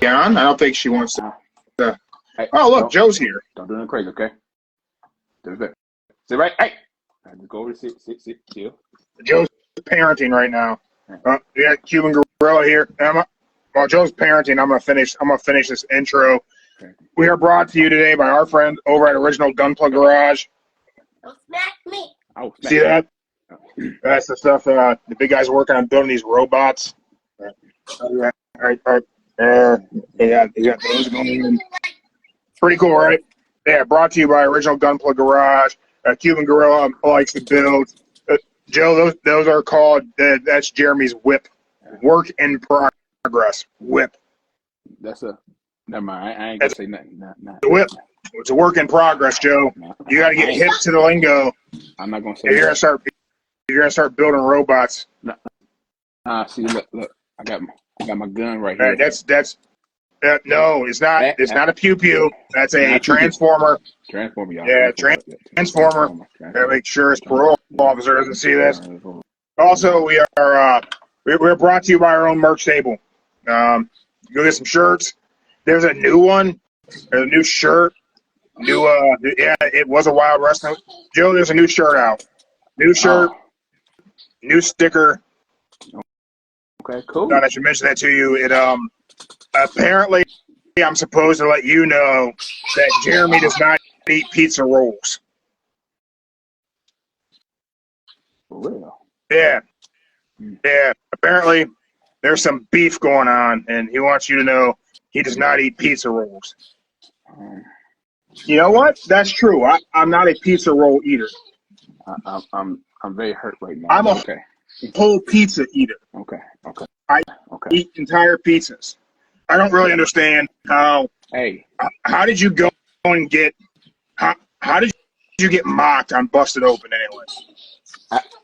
on? I don't think she wants to. Hey, oh, look, Joe's here. Don't do nothing crazy, okay? Sit right. Hey, just go over to sit, chill. Joe's parenting right now. Yeah, Cuban Gorilla here. While Joe's parenting, I'm gonna finish this intro. Okay. We are brought to you today by our friend over at Original Gunplug Garage. Don't smack me. See that? That's the stuff the big guy's working on building these robots. All right. Yeah, they got those going on. Pretty cool, right? Yeah, brought to you by Original Gunplug Garage. Cuban Gorilla likes to build. Joe, those are called, that's Jeremy's whip. Work in progress. Whip. Never mind. I ain't going to say nothing. The whip. It's a work in progress, Joe. You got to get hip to the lingo. I'm not going to say you're going to start building robots. See, look. I got my gun right here. No, it's not. It's not a pew-pew. That's a transformer. Transformer, y'all. Yeah, transformer. Gotta make sure his parole officer doesn't see this. Also, we're brought to you by our own merch table. Go get some shirts. There's a new one. There's a new shirt. It was a Wild Wrestling. Joe, there's a new shirt out. New shirt. New sticker. Okay, cool. Thought I should mention that to you. It apparently I'm supposed to let you know that Jeremy does not eat pizza rolls. For real? Yeah. Yeah. Apparently there's some beef going on, and he wants you to know he does not eat pizza rolls. You know what? That's true. I'm not a pizza roll eater. I'm very hurt right now. I'm a whole pizza eater. Okay. I eat entire pizzas. I don't really understand how. Hey, how did you go and get? How did you get mocked on Busted Open anyway?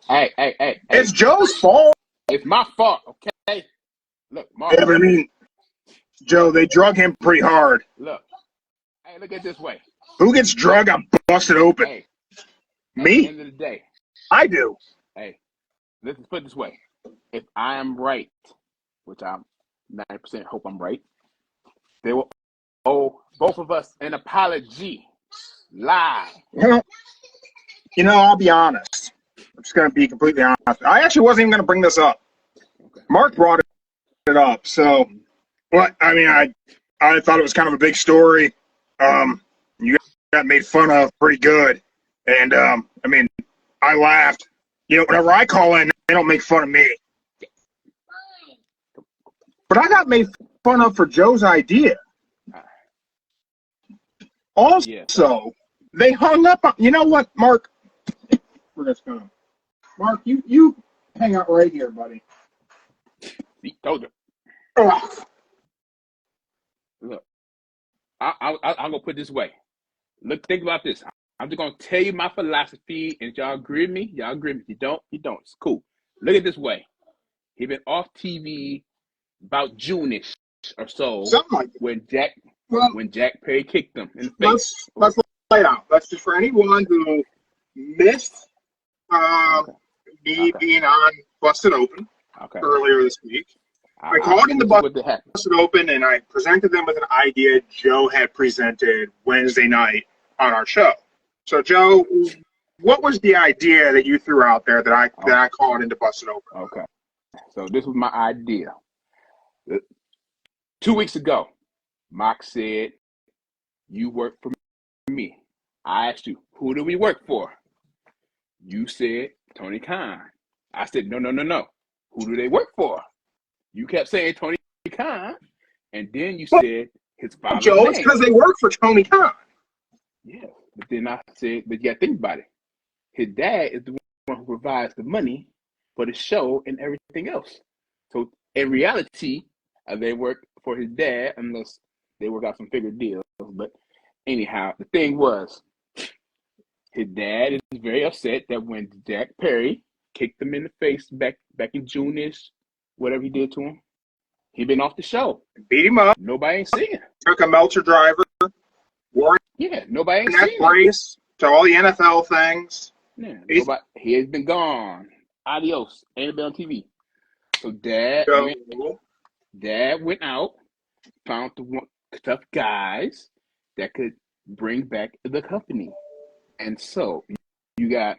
Hey! It's Joe's fault. It's my fault. Okay. Look, Mark. Yeah, but I mean, Joe, they drug him pretty hard. Look at it this way. Who gets drugged on Busted Open? Hey, me. At the end of the day, I do. Hey, let's put it this way. If I am right, which I'm 90% hope I'm right, they will owe both of us an apology. Live. Well, I'll be honest. I'm just going to be completely honest. I actually wasn't even going to bring this up. Okay. Mark brought it up. So, I mean, I thought it was kind of a big story. You got made fun of pretty good. And, I mean, I laughed. Whenever I call in, they don't make fun of me. But I got made fun of for Joe's idea. Also, they hung up on, you know what, Mark? We're just gonna, Mark, you hang out right here, buddy. He told you. Look, I'm gonna put it this way. Look, think about this. I'm just gonna tell you my philosophy, and if y'all agree with me, y'all agree with me. If you don't, you don't. It's cool. Look at it this way. He been off TV about June-ish or so. Something like that. When Jack Perry kicked him in the face. Let's lay it out. That's just for anyone who missed me being on Busted Open earlier this week. I called in the Busted Open, and I presented them with an idea Joe had presented Wednesday night on our show. So, Joe, what was the idea that you threw out there that I called into Busted Open? Okay. So this was my idea. 2 weeks ago, Mock said, you work for me. I asked you, who do we work for? You said, Tony Khan. I said, no. Who do they work for? You kept saying Tony Khan, and then you said his father's Joe, name. It's because they work for Tony Khan. Yeah, but then I said, but you got to think about it. His dad is the one who provides the money for the show and everything else. So in reality, they work for his dad unless they work out some bigger deals. But anyhow, the thing was, his dad is very upset that when Jack Perry kicked him in the face back in June-ish, whatever he did to him, he been off the show. Beat him up. Nobody ain't seen it. Took a Meltzer driver. Nobody ain't seen brace to all the NFL things. Yeah, he has been gone. Adios. Ain't been on TV. So Dad went out found tough guys that could bring back the company. And so you got,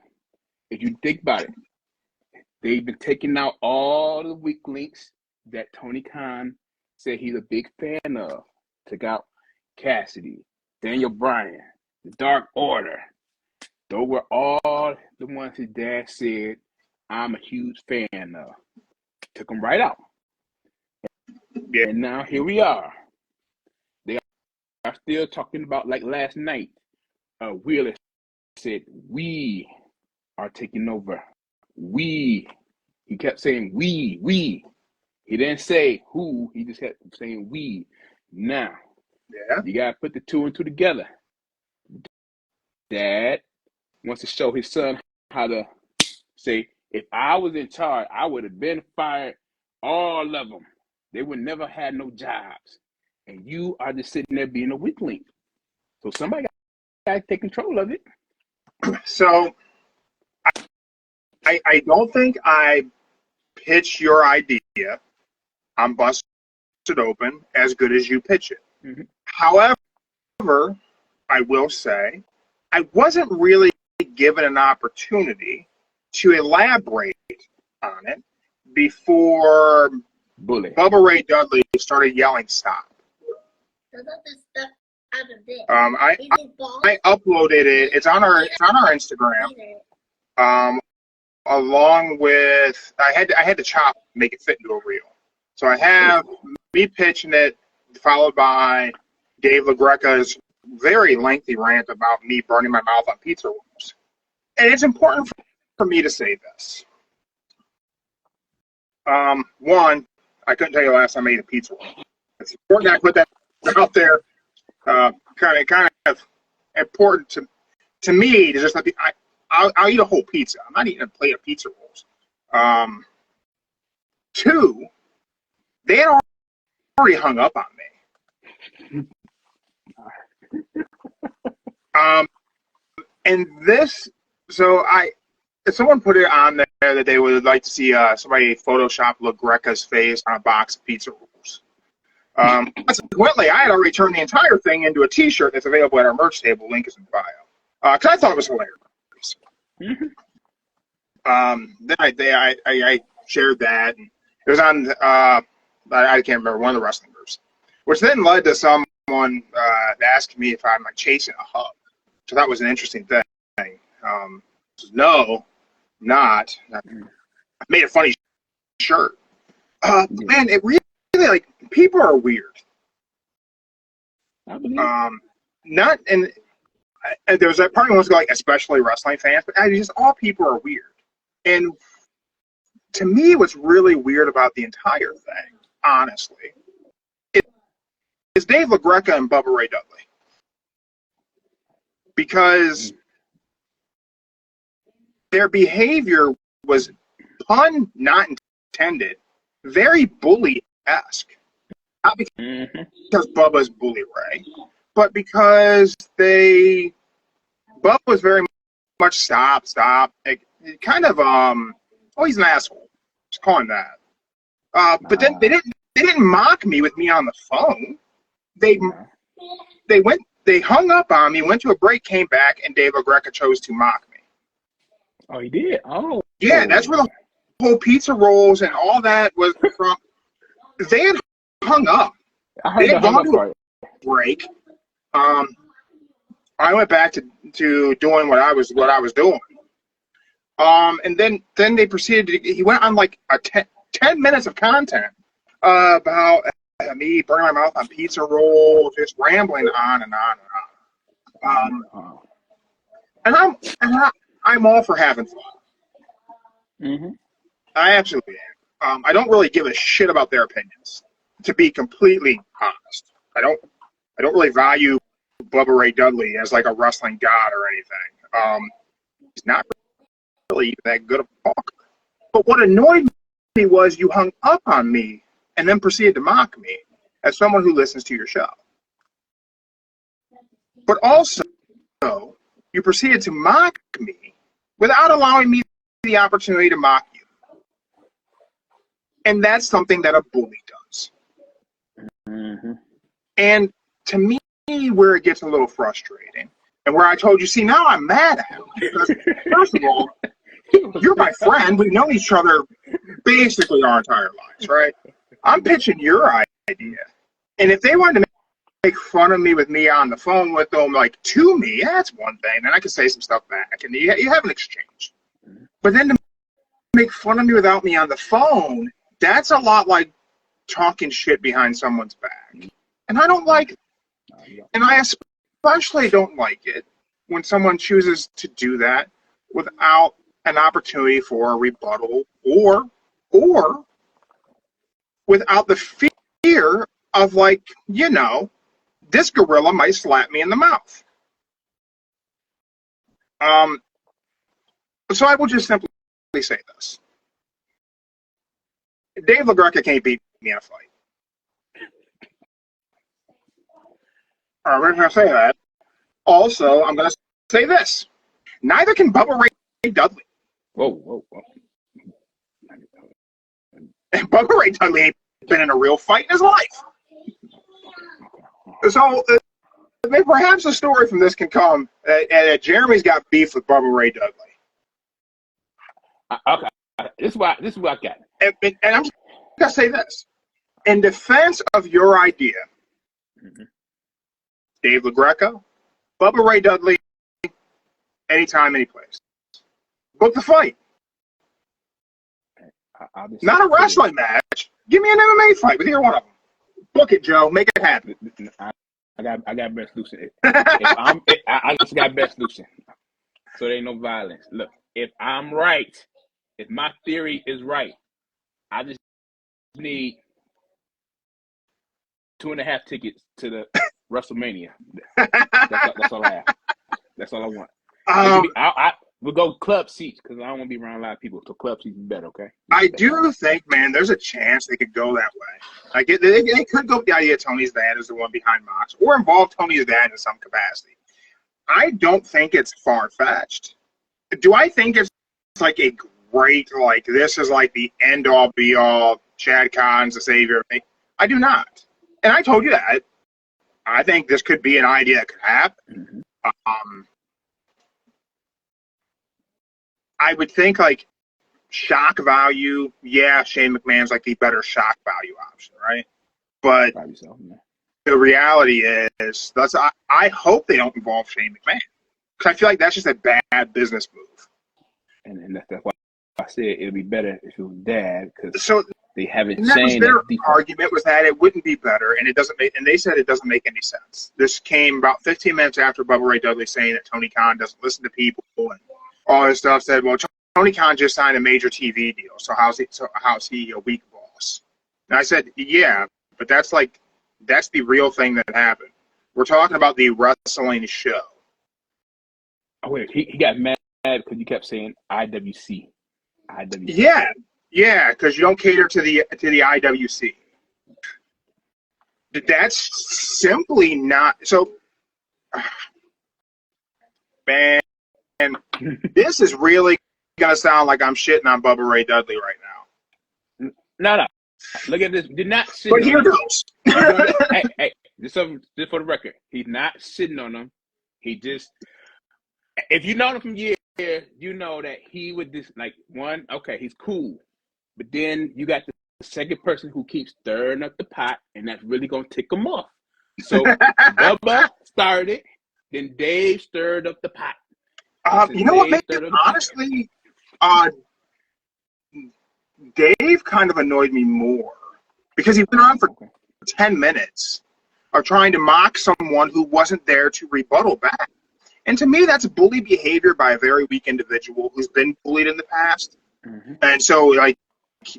if you think about it, they've been taking out all the weak links that Tony Khan said he's a big fan of. Took out Cassidy, Daniel Bryan, the Dark Order. Those were all the ones his dad said, I'm a huge fan of. Took them right out. Yeah. And now here we are. They are still talking about, like last night, Wheeler said, we are taking over. We. He kept saying we. He didn't say who. He just kept saying we. Now, you got to put the two and two together. Dad wants to show his son how to say, if I was in charge, I would have been fired all of them. They would never had no jobs. And you are just sitting there being a weak link. So somebody got to take control of it. So I don't think I pitched your idea on Busted Open as good as you pitch it. Mm-hmm. However, I will say I wasn't really given an opportunity to elaborate on it before Bubba Ray Dudley started yelling stop. I uploaded it. It's on our Instagram. Along with I had to chop make it fit into a reel. So I have me pitching it, followed by Dave LaGreca's very lengthy rant about me burning my mouth on pizza rolls. And it's important for me to say this. One, I couldn't tell you the last time I ate a pizza roll. It's important that I put that out there. Kind of important to me to just let I'll eat a whole pizza. I'm not eating a plate of pizza rolls. Two, they had already hung up on me. And this, so someone put it on there that they would like to see somebody Photoshop LaGreca's face on a box of pizza rolls. Consequently, I had already turned the entire thing into a T-shirt that's available at our merch table. Link is in bio. Because I thought it was hilarious. Mm-hmm. Then I shared that. And it was on, I can't remember, one of the wrestling groups. Which then led to someone asking me if I'm like chasing a hug. So that was an interesting thing. No, not. I made a funny shirt. Man, it really, like, people are weird. I believe. Not, and there was that part who wants to go, like, especially wrestling fans, but just all people are weird. And to me, what's really weird about the entire thing, honestly, is Dave LaGreca and Bubba Ray Dudley. Because their behavior was, pun not intended, very bully-esque. Not because Bubba's Bully Ray, but because Bubba was very much stop. Like, kind of, he's an asshole. Just call him that. But then they didn't mock me with me on the phone. They hung up on me, went to a break, came back, and Dave LaGreca chose to mock me. Oh, he did? Oh. Yeah, that's where the whole pizza rolls and all that was from. They had hung up. They had gone to a break. I went back to doing what I was doing. And then they proceeded he went on like 10 minutes of content about me burning my mouth on pizza rolls, just rambling on and on and on. And I'm all for having fun. Mm-hmm. I absolutely am. I don't really give a shit about their opinions, to be completely honest. I don't really value Bubba Ray Dudley as like a wrestling god or anything. He's not really that good of a talker. But what annoyed me was you hung up on me and then proceeded to mock me as someone who listens to your show. But also, you proceeded to mock me without allowing me the opportunity to mock you. And that's something that a bully does. Mm-hmm. And to me, where it gets a little frustrating, and where I told you, see, now I'm mad at him. Because, first of all, you're my friend. We've known each other basically our entire lives, right? I'm pitching your idea. And if they wanted to make fun of me with me on the phone with them, like, to me, that's one thing. Then I could say some stuff back, and you have an exchange. But then to make fun of me without me on the phone, that's a lot like talking shit behind someone's back. And I don't like it. And I especially don't like it when someone chooses to do that without an opportunity for a rebuttal or without the fear of, like, this gorilla might slap me in the mouth. So I will just simply say this. Dave LaGreca can't beat me in a fight. All right, we're going to say that. Also, I'm going to say this. Neither can Bubba Ray Dudley. Whoa. And Bubba Ray Dudley ain't been in a real fight in his life. So perhaps a story from this can come that Jeremy's got beef with Bubba Ray Dudley. Okay. This is what I got. And I'm just going to say this. In defense of your idea, Dave LaGreca, Bubba Ray Dudley, anytime, any place. Book the fight. Not a wrestling match. Give me an MMA fight with either one of them. Book it, Joe. Make it happen. I got best solution. I just got best solution. So there ain't no violence. Look, if I'm right, if my theory is right, I just need 2.5 tickets to the WrestleMania. That's all I have. That's all I want. We'll go club seats because I don't want to be around a lot of people. So club seats is better, okay? I do think, man, there's a chance they could go that way. Like they could go with the idea Tony's dad is the one behind Mox, or involve Tony's dad in some capacity. I don't think it's far-fetched. Do I think it's like a great, like, this is like the end-all, be-all, Chad Khan's the savior? I do not. And I told you that. I think this could be an idea that could happen. I would think, like, shock value, yeah, Shane McMahon's like the better shock value option, right? But the reality is, I hope they don't involve Shane McMahon, because I feel like that's just a bad business move. And that's why I said it would be better if it was Dad, because so they haven't that changed. Their argument was that it wouldn't be better, and it doesn't make. And they said it doesn't make any sense. This came about 15 minutes after Bubba Ray Dudley saying that Tony Khan doesn't listen to people and all this stuff. Said, well, Tony Khan just signed a major TV deal, so how's he a weak boss? And I said, yeah, but that's the real thing that happened. We're talking about the wrestling show. Oh wait, he got mad because you kept saying IWC. Yeah, because you don't cater to the IWC. That's simply not so. Man, this is really gonna sound like I'm shitting on Bubba Ray Dudley right now. No. Look at this. Did not sit. But here goes. Hey, just for the record, he's not sitting on them. He just, if you know him from years, you know that he would just okay, he's cool, but then you got the second person who keeps stirring up the pot, and that's really gonna tick him off. So Bubba started, then Dave stirred up the pot. You know what? Honestly, Dave kind of annoyed me more because he went on for 10 minutes of trying to mock someone who wasn't there to rebuttal back. And to me, that's bully behavior by a very weak individual who's been bullied in the past. Mm-hmm. And so, like,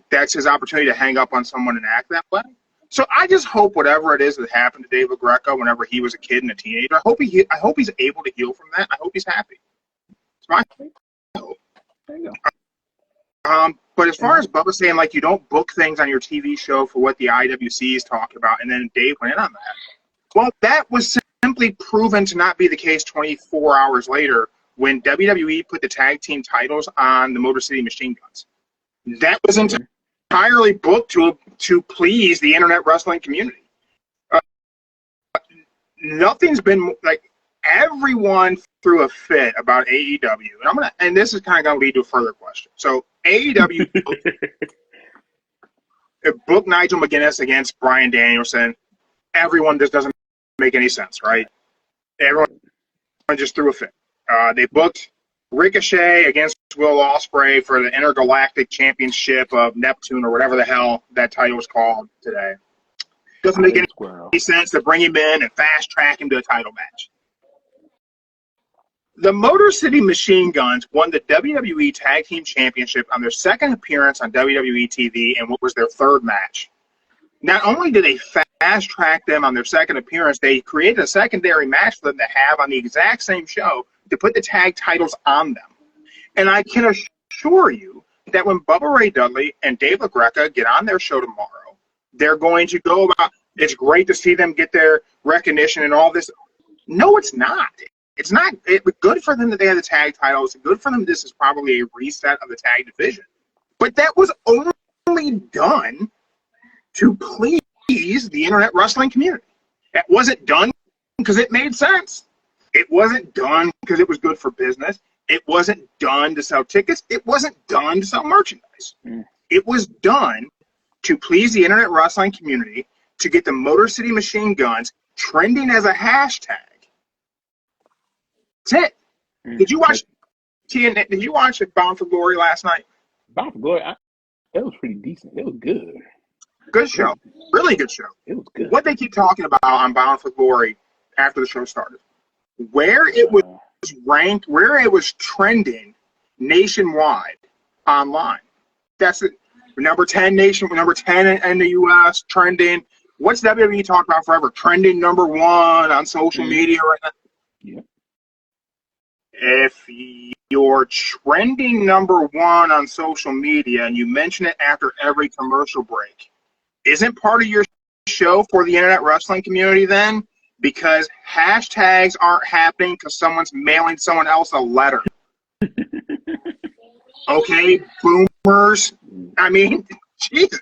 that's his opportunity to hang up on someone and act that way. So I just hope whatever it is that happened to Dave LaGreca whenever he was a kid and a teenager, I hope he's able to heal from that. I hope he's happy. It's my hope. There you go. But as far as Bubba saying, like, you don't book things on your TV show for what the IWC is talking about, and then Dave went in on that. Well, that was simply proven to not be the case 24 hours later when WWE put the tag team titles on the Motor City Machine Guns. That was entirely booked to please the internet wrestling community. nothing's been like everyone threw a fit about AEW, and this is kind of going to lead to a further question. So AEW booked Nigel McGuinness against Bryan Danielson. Everyone, this doesn't make any sense, right? Everyone just threw a fit. They booked Ricochet against Will Ospreay for the Intergalactic Championship of Neptune or whatever the hell that title was called today. Doesn't make any sense to bring him in and fast track him to a title match. The Motor City Machine Guns won the WWE Tag Team Championship on their second appearance on WWE TV and what was their third match. Not only did they fast track them on their second appearance, they created a secondary match for them to have on the exact same show to put the tag titles on them. And I can assure you that when Bubba Ray Dudley and Dave LaGreca get on their show tomorrow, they're going to go about, it's great to see them get their recognition and all this. No, it's not. It's not. It's good for them that they have the tag titles. It's good for them this is probably a reset of the tag division. But that was only done to please the internet wrestling community. That wasn't done because it made sense. It wasn't done because it was good for business. It wasn't done to sell tickets. It wasn't done to sell merchandise. It was done to please the internet wrestling community, to get the Motor City Machine Guns trending as a hashtag. That's it. Did you watch TNA? Did you watch Bound for Glory last night? Bound for Glory, it was pretty decent. It was good. Good show. Really good show. It was good. What they keep talking about on Bound for Glory after the show started, where it was ranked, where it was trending nationwide online. That's it. Number 10 number 10 in the U.S. trending. What's WWE talked about forever? Trending number 1 on social media right now. Yeah. If you're trending number 1 on social media and you mention it after every commercial break, isn't part of your show for the internet wrestling community then? Because hashtags aren't happening because someone's mailing someone else a letter. Okay, boomers. I mean, Jesus.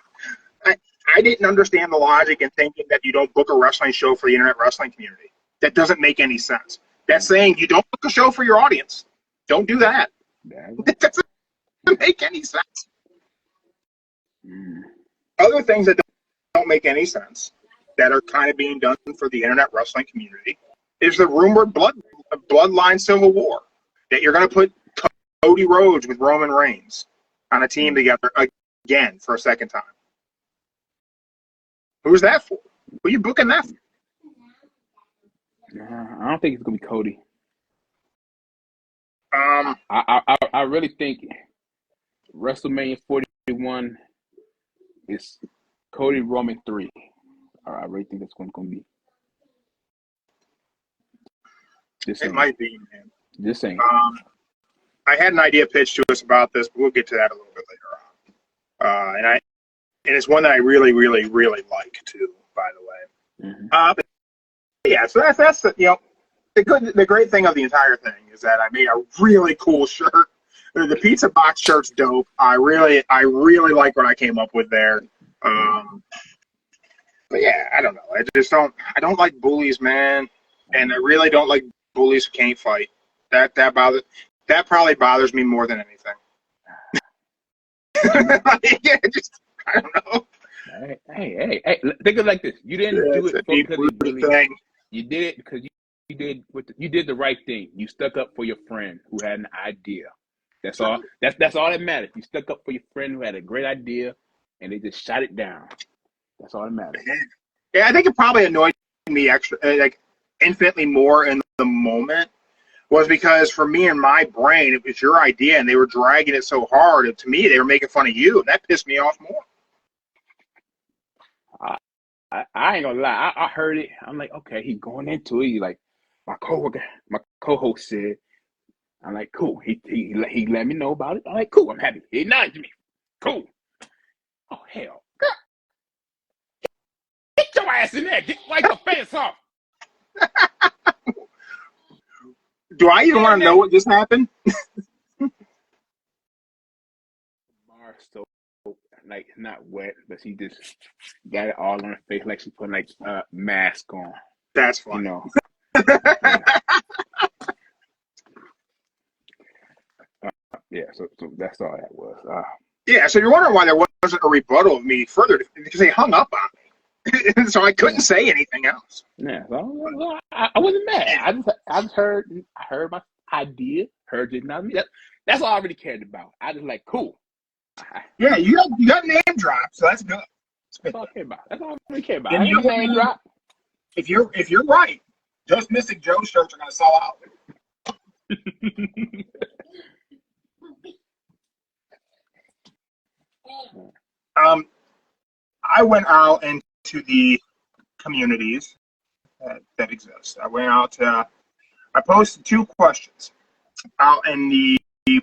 I didn't understand the logic in thinking that you don't book a wrestling show for the internet wrestling community. That doesn't make any sense. That's saying you don't book a show for your audience. Don't do that. That doesn't make any sense. Other things that don't make any sense that are kind of being done for the internet wrestling community is the rumored bloodline civil war, that you're going to put Cody Rhodes with Roman Reigns on a team together again for a second time. Who's that for? Who are you booking that for? I don't think it's gonna be Cody. I really think WrestleMania 41 is Cody Roman 3. I really think that's going to be. It might be, man. Just saying. I had an idea pitched to us about this, but we'll get to that a little bit later on. And it's one that I really, really, really like too, by the way. But yeah, so that's the great thing of the entire thing is that I made a really cool shirt. The pizza box shirt's dope. I really like what I came up with there. But yeah, I don't know. I don't like bullies, man, and I really don't like bullies who can't fight. That probably bothers me more than anything. Yeah, I don't know. Hey! Think of it like this: you didn't do it because you really. You did it because you did the right thing. You stuck up for your friend who had an idea. That's all. That's all that matters. You stuck up for your friend who had a great idea, and they just shot it down. That's all that matters. Yeah, I think it probably annoyed me infinitely more in the moment was because for me in my brain it was your idea and they were dragging it so hard. And to me, they were making fun of you, and that pissed me off more. I ain't gonna lie. I heard it. I'm like, okay, he's going into it. He's like, my co-host said. I'm like, cool. He let me know about it. I'm like, cool. I'm happy. He acknowledged me. Cool. Oh hell, girl, get your ass in there. Wipe the face off. Do I even want to know what just happened? Bar so like not wet, but she just got it all on her face like she put like a mask on. That's You funny. know. Yeah, so that's all that was. Yeah, so you're wondering why there wasn't a rebuttal of me further, because they hung up on me. So I couldn't say anything else. Yeah, so I wasn't mad. I just heard my idea, heard it. Not me. That's all I really cared about. I just like cool. Yeah, you got name dropped, so that's good. That's all I care about. That's all I really care about. And I ain't name drop. if you're right, Just Mystic Joe shirts are gonna sell out. I went out into the communities that exist. I went out to, I posted 2 questions out in the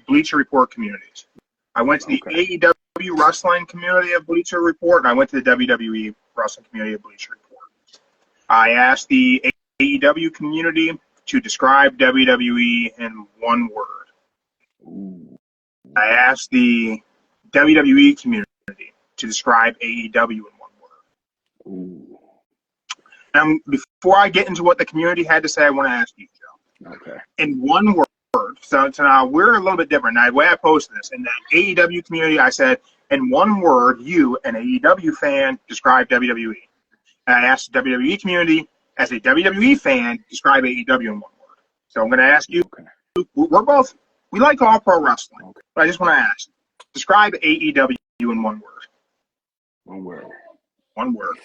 Bleacher Report communities. I went to the AEW wrestling community of Bleacher Report, and I went to the WWE wrestling community of Bleacher Report. I asked the AEW community to describe WWE in one word. Ooh. I asked the WWE community to describe AEW in one word. Ooh. Before I get into what the community had to say, I want to ask you, Joe. Okay. In one word. So now we're a little bit different. Now, the way I posted this, in the AEW community, I said, in one word, you, an AEW fan, describe WWE. And I asked the WWE community, as a WWE fan, describe AEW in one word. So I'm going to ask you, we like all pro wrestling, but I just want to ask, describe AEW in one word. One word. One word.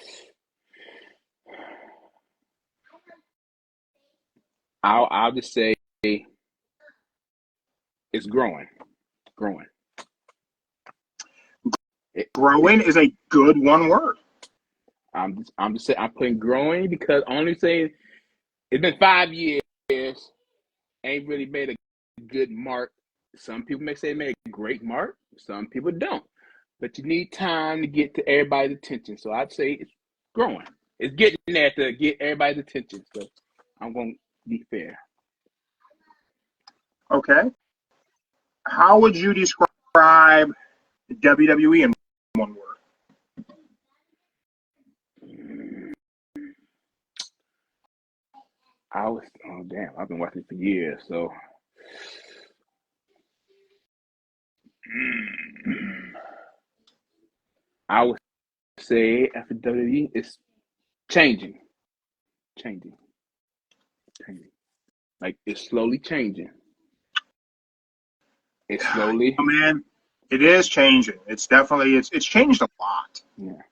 I'll just say it's growing. Growing. Growing is a good one word. I'm just saying I'm putting growing because only saying it's been 5 years, ain't really made a good mark. Some people may say it made a great mark. Some people don't. But you need time to get to everybody's attention. So I'd say it's growing. It's getting there to get everybody's attention. So I'm going to be fair. Okay. How would you describe WWE in one word? I've been watching for years, so I would say after WWE, it's changing. Like it's slowly changing. It's slowly. Oh, man, it is changing. It's definitely it's changed a lot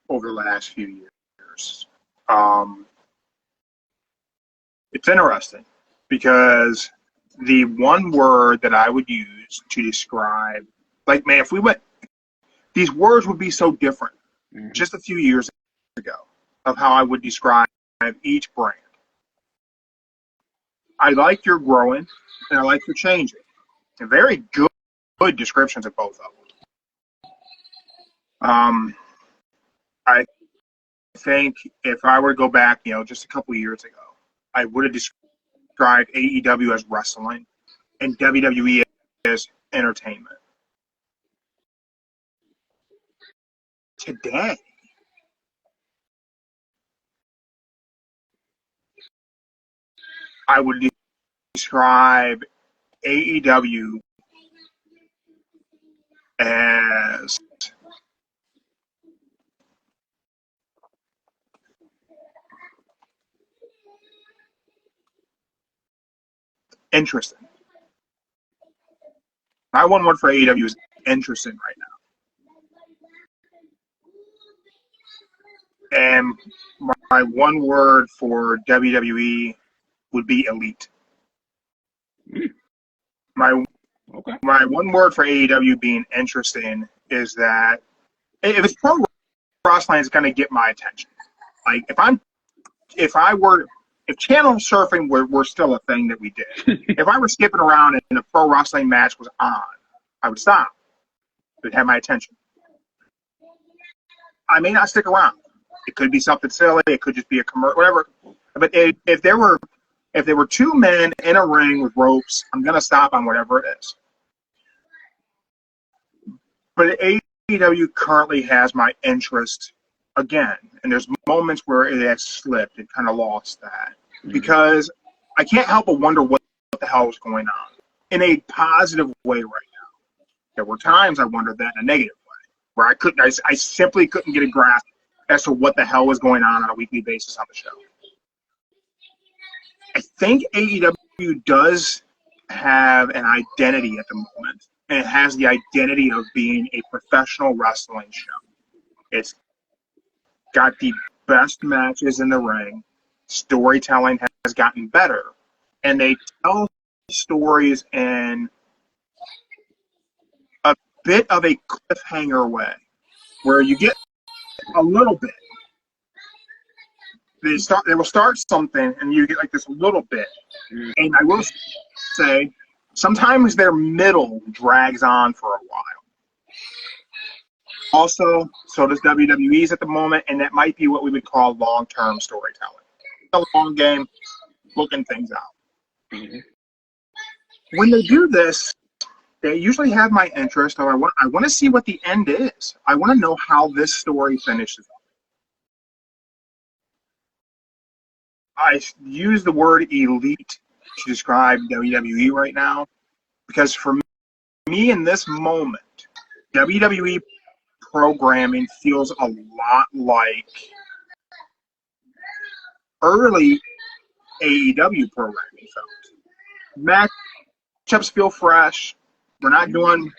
over the last few years. It's interesting because the one word that I would use to describe, like, man, if we went, these words would be so different just a few years ago of how I would describe each brand. I like your growing and I like your changing. And very good descriptions of both of them. I think if I were to go back, just a couple of years ago, I would have described AEW as wrestling and WWE as entertainment. Today, I would describe AEW as interesting. My one word for AEW is interesting right now. And my one word for WWE would be elite. My one word for AEW being interesting is that if it's pro wrestling, it's going to get my attention. Like if channel surfing were still a thing that we did, if I were skipping around and a pro wrestling match was on, I would stop. It would have my attention. I may not stick around. It could be something silly. It could just be a commercial, whatever. But if there were 2 men in a ring with ropes, I'm going to stop on whatever it is. But AEW currently has my interest again, and there's moments where it has slipped and kind of lost that, because I can't help but wonder what the hell was going on in a positive way right now. There were times I wondered that in a negative way, where I simply couldn't get a grasp as to what the hell was going on a weekly basis on the show. I think AEW does have an identity at the moment, and it has the identity of being a professional wrestling show. It's got the best matches in the ring. Storytelling has gotten better, and they tell stories in a bit of a cliffhanger way, where you get a little bit. They will start something, and you get like this little bit. And I will say, sometimes their middle drags on for a while. Also, so does WWE's at the moment, and that might be what we would call long-term storytelling. A long game, looking things out. When they do this, they usually have my interest. I want to see what the end is. I want to know how this story finishes up. I use the word elite to describe WWE right now, because for me in this moment, WWE programming feels a lot like early AEW programming felt. Matchups feel fresh. We're not doing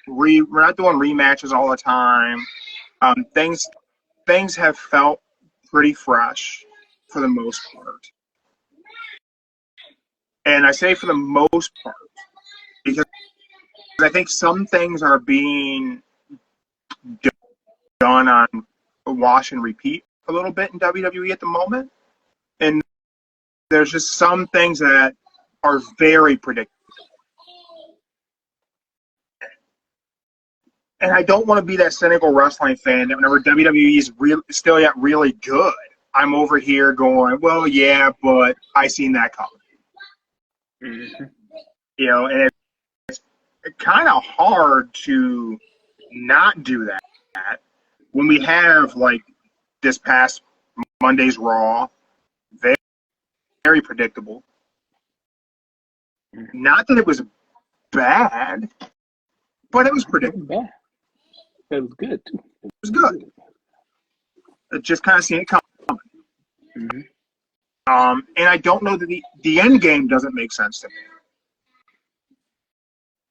rematches all the time. Things have felt pretty fresh for the most part. And I say for the most part because I think some things are being done on wash and repeat a little bit in WWE at the moment. And there's just some things that are very predictable. And I don't want to be that cynical wrestling fan that whenever WWE is still yet really good, I'm over here going, well, yeah, but I seen that coming. You know, and it's kind of hard to not do that when we have, like, this past Monday's Raw, very, very predictable. Not that it was bad, but it was predictable. It was good, too. It was good. It just kind of seen it coming. And I don't know that the end game doesn't make sense to me.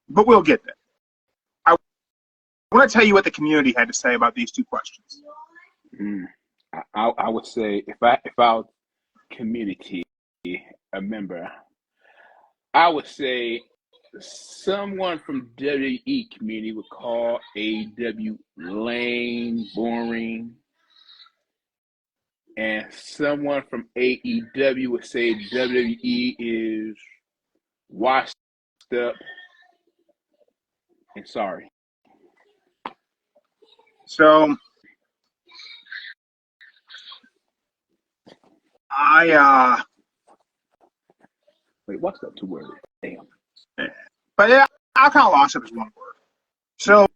But we'll get there. I want to tell you what the community had to say about these two questions. I would say if I was community a member, I would say someone from WWE community would call AEW lame, boring, and someone from AEW would say WWE is washed up and sorry. So Wait, what's that 2 words? Damn. But yeah, I kind of lost it as 1 word. So,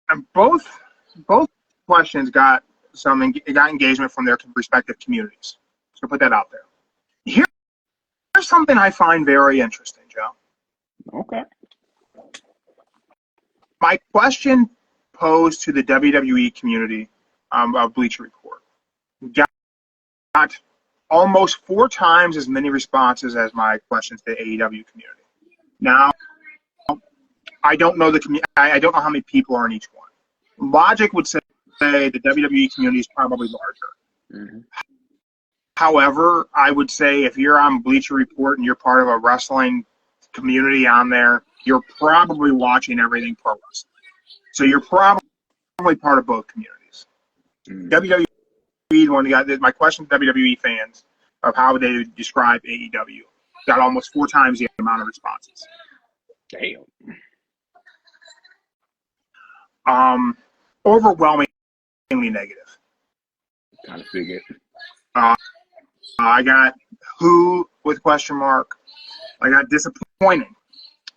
and both questions got engagement from their respective communities. So put that out there. Here's something I find very interesting, Joe. Okay. My question posed to the WWE community of Bleacher Report got almost 4 times as many responses as my questions to the AEW community. Now, I don't know I don't know how many people are in each one. Logic would say the WWE community is probably larger. However, I would say if you're on Bleacher Report and you're part of a wrestling community on there, you're probably watching everything pro wrestling. So you're probably part of both communities. WWE, my question to WWE fans of how they describe AEW got almost 4 times the amount of responses. Damn. Overwhelmingly negative. Kind of figured. I got who with question mark. I got disappointing.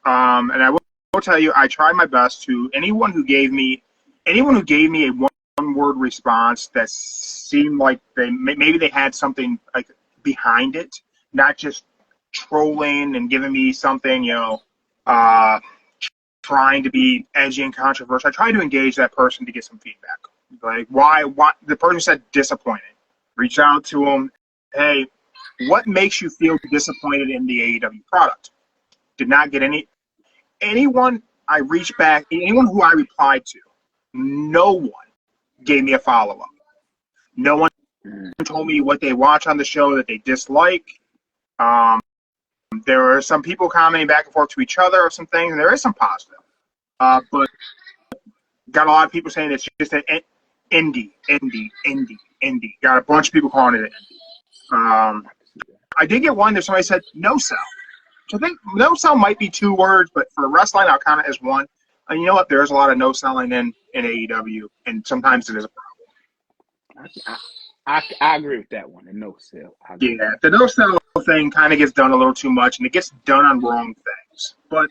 And I will tell you, I tried my best to anyone who gave me anyone who gave me a one-word response that seemed like maybe they had something like behind it, not just trolling and giving me something, trying to be edgy and controversial. I tried to engage that person to get some feedback. Like, why the person said disappointed. Reach out to them. Hey, what makes you feel disappointed in the AEW product? Did not get anyone I reached back, anyone who I replied to, no one gave me a follow-up. No one told me what they watch on the show that they dislike. There were some people commenting back and forth to each other of some things, and there is some positive. But got a lot of people saying it's just an indie. Got a bunch of people calling it indie. I did get one that somebody said no sell. So I think no sell might be 2 words, but for wrestling, I'll count it as one. And you know what? There's a lot of no selling in AEW, and sometimes it is a problem. I agree with that one. The no sell. Yeah, the no sell thing kind of gets done a little too much, and it gets done on wrong things. But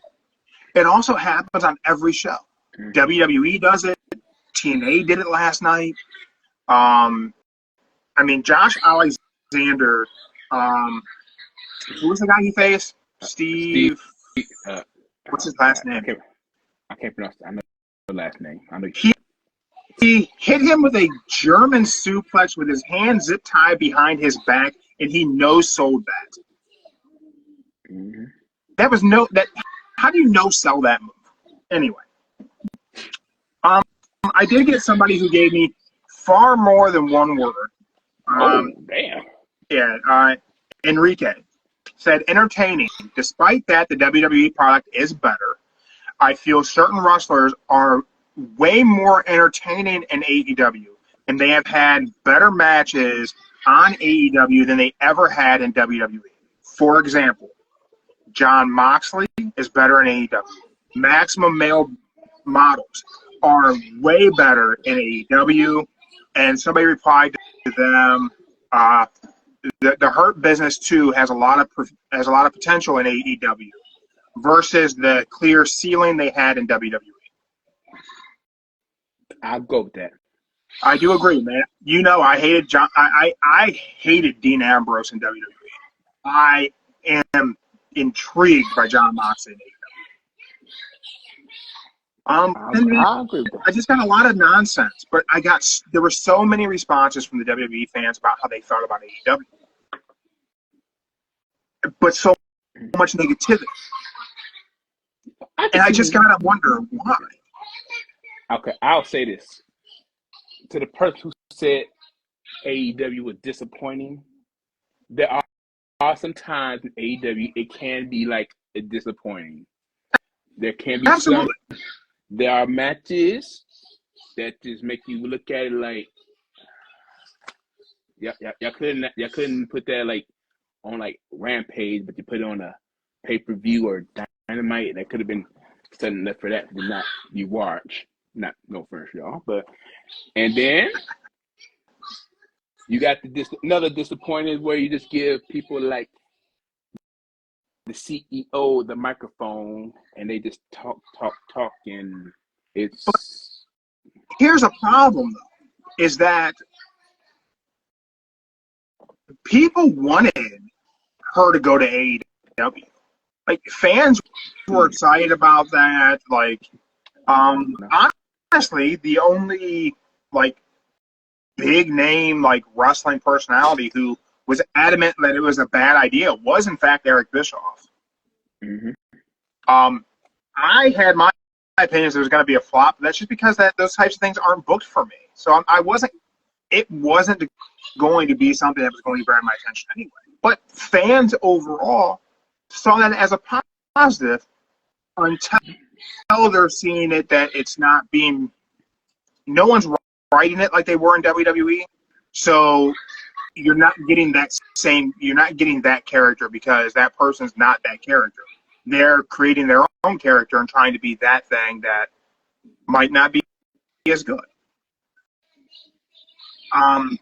it also happens on every show. Mm-hmm. WWE does it. TNA did it last night. Josh Alexander. Who was the guy he faced? Steve. What's his last name? I can't pronounce it. I know the last name. I know. He hit him with a German suplex with his hand zip tied behind his back, and he no-sold that. Mm-hmm. That was how do you no-sell that move? Anyway. I did get somebody who gave me far more than one word. Damn. Yeah, Enrique said, entertaining. Despite that, the WWE product is better. I feel certain wrestlers are way more entertaining in AEW, and they have had better matches on AEW than they ever had in WWE. For example, Jon Moxley is better in AEW. Maximum Male Models are way better in AEW, and somebody replied to them, the Hurt Business too has a lot of potential in AEW versus the clear ceiling they had in WWE. I'll go with that. I do agree, man. I hated I hated Dean Ambrose in WWE. I am intrigued by Jon Moxley in AEW. I just got a lot of nonsense, but there were so many responses from the WWE fans about how they felt about AEW, but so much negativity, and I just gotta wonder why. Okay, I'll say this to the person who said AEW was disappointing. There are some times in AEW it can be like disappointing. There can be Absolutely. There are matches that just make you look at it like, y'all couldn't put that like on like Rampage, but you put it on a pay-per-view or Dynamite. That could have been something for that to not be watched. Not no furnish, y'all. And then you got another disappointment where you just give people like the CEO the microphone and they just talk, and it's. But here's a problem, though, is that people wanted her to go to AEW. Like, fans were excited about that. Like, honestly, the only, like, big name, like, wrestling personality who was adamant that it was a bad idea was, in fact, Eric Bischoff. Mm-hmm. I had my opinions it was going to be a flop. That's just because those types of things aren't booked for me. So it wasn't going to be something that was going to grab my attention anyway. But fans overall saw that as a positive until they're seeing it that it's not being – no one's writing it like they were in WWE. So you're not getting that character because that person's not that character. They're creating their own character and trying to be that thing that might not be as good. I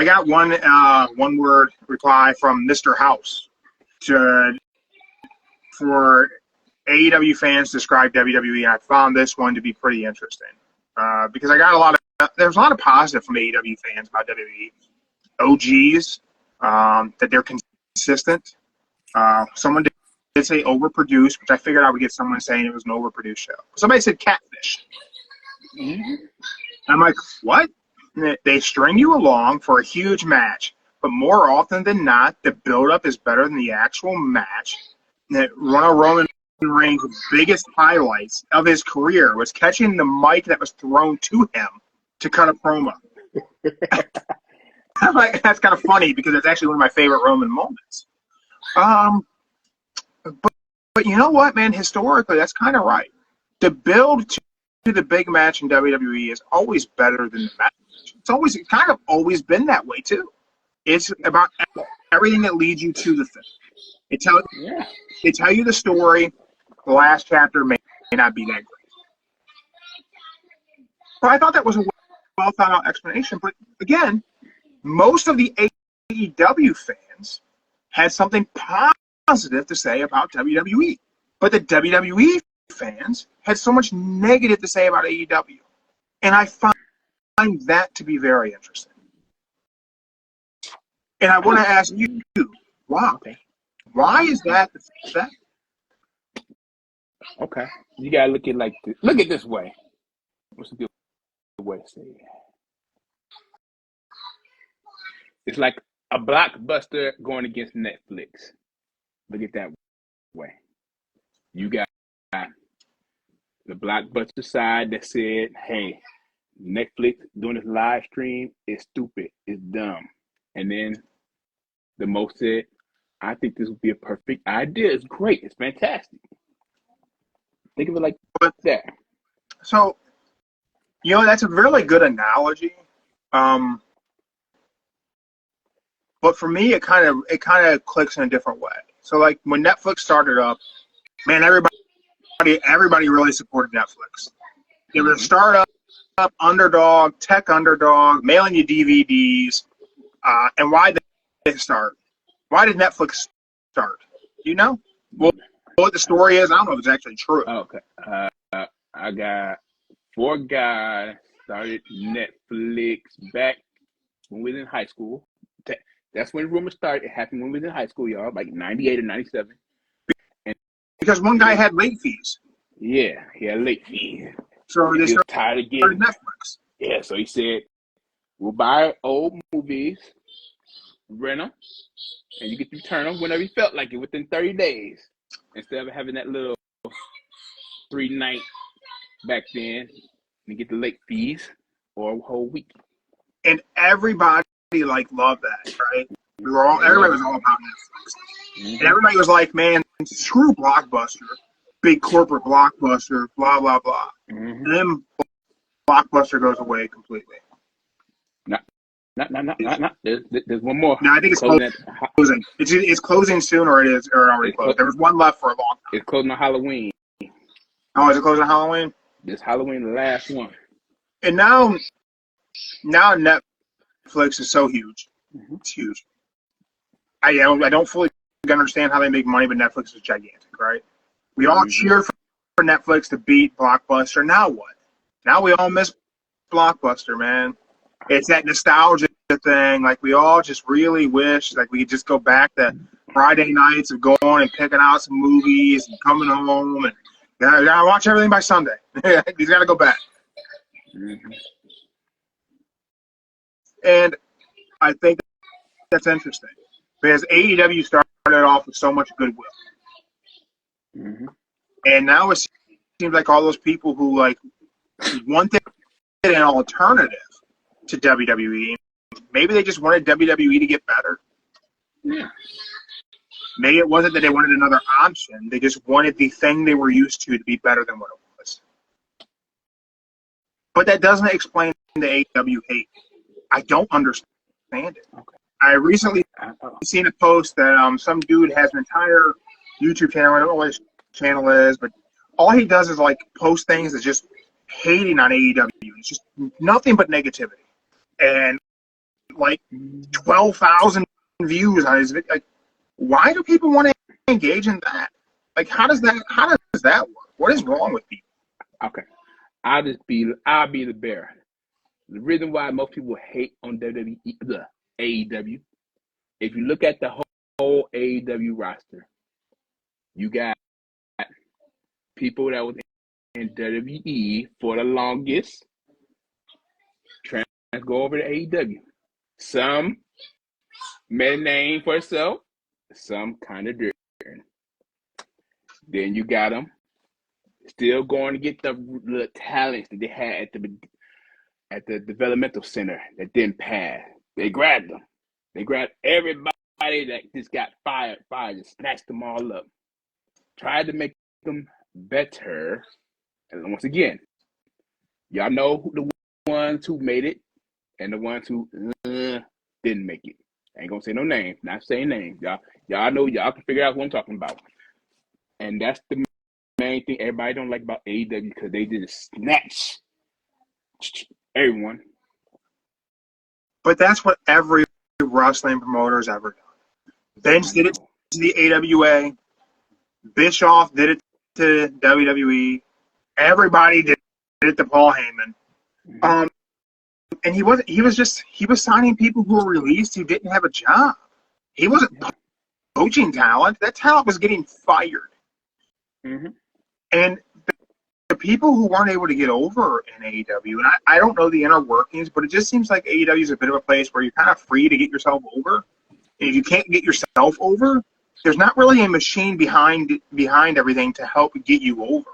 got one word reply from Mr. House for AEW fans describe WWE, and I found this one to be pretty interesting because I got there's a lot of positive from AEW fans about WWE. OGs, that they're consistent. Someone did say overproduced, which I figured I would get someone saying it was an overproduced show. Somebody said catfish. Mm-hmm. I'm like, what? They string you along for a huge match, but more often than not, the build-up is better than the actual match. Roman Reigns' biggest highlights of his career was catching the mic that was thrown to him to cut a promo. I'm like, that's kind of funny because it's actually one of my favorite Roman moments. But you know what, man? Historically, that's kind of right. The build to the big match in WWE is always better than the match. It's kind of always been that way too. It's about everything that leads you to the thing. They tell you the story. The last chapter may not be that great. But I thought that was a well thought out explanation. But again, most of the AEW fans had something positive to say about WWE. But the WWE fans had so much negative to say about AEW. And I find that to be very interesting. And I want to ask you, why? Why is that the fact? Okay. You gotta look at look at this way. What's a good way to say it? It's like a blockbuster going against Netflix. Look at that way. You got the blockbuster side that said, hey, Netflix doing this live stream is stupid, it's dumb. And then the most said, I think this would be a perfect idea. It's great, it's fantastic. Think of it like that. So, that's a really good analogy. But for me, it kind of clicks in a different way. So, like when Netflix started up, man, everybody really supported Netflix. They were a startup, underdog, tech underdog, mailing you DVDs. And why did they start? Why did Netflix start? Do you know? Well, what the story is, I don't know if it's actually true. Okay. I got 4 guys started Netflix back when we was in high school. That's when rumors started. It happened when we was in high school, y'all, like 98 or 97. And because one guy had late fees. Yeah, he had late fees. So they started tired of getting Netflix. Yeah, so he said, we'll buy old movies, rent them, and you get to return them whenever you felt like it within 30 days. Instead of having that little 3-night back then, you get the late fees or a whole week. And everybody loved that, right? Everybody was all about Netflix. Mm-hmm. And everybody was like, man, screw Blockbuster, big corporate Blockbuster, blah, blah, blah. Mm-hmm. And then Blockbuster goes away completely. Not. There's one more. No, I think it's closing. It's closing soon, or it is, or already closed. There was one left for a long time. It's closing on Halloween. Oh, is it closing on Halloween? This Halloween, the last one. And now Netflix is so huge. Mm-hmm. It's huge. I don't fully understand how they make money, but Netflix is gigantic, right? We all cheered for Netflix to beat Blockbuster. Now what? Now we all miss Blockbuster, man. It's that nostalgia thing. Like, we all just really wish we could just go back to Friday nights of going and picking out some movies and coming home and gotta watch everything by Sunday. He's got to go back. Mm-hmm. And I think that's interesting because AEW started off with so much goodwill. Mm-hmm. And now it seems like all those people who wanted an alternative to WWE, maybe they just wanted WWE to get better. Yeah. Maybe it wasn't that they wanted another option. They just wanted the thing they were used to be better than what it was. But that doesn't explain the AEW hate. I don't understand it. Okay. I recently seen a post that some dude has an entire YouTube channel. I don't know what his channel is, but all he does is post things that's just hating on AEW. It's just nothing but negativity. And 12,000 views on his video. Why do people want to engage in that? How does does that work? What is wrong with people? Okay, I'll be the bearer. The reason why most people hate on WWE, the AEW, if you look at the whole AEW roster, you got people that was in WWE for the longest, go over to AEW. Some made a name for itself, some kind of different. Then you got them still going to get the talents that they had at the developmental center that didn't pass. They grabbed them. They grabbed everybody that just got fired, and snatched them all up. Tried to make them better. And once again, y'all know the ones who made it and the ones who didn't make it. I ain't gonna say no name, not saying names. Y'all know, y'all can figure out what I'm talking about. And that's the main thing everybody don't like about AEW, because they just snatch everyone. But that's what every wrestling promoter has ever done. Vince did it to the AWA. Bischoff did it to WWE. Everybody did it to Paul Heyman. Mm-hmm. And he was signing people who were released who didn't have a job. He wasn't poaching talent. That talent was getting fired. Mm-hmm. And the people who weren't able to get over in AEW, and I don't know the inner workings, but it just seems like AEW is a bit of a place where you're kind of free to get yourself over. And if you can't get yourself over, there's not really a machine behind everything to help get you over.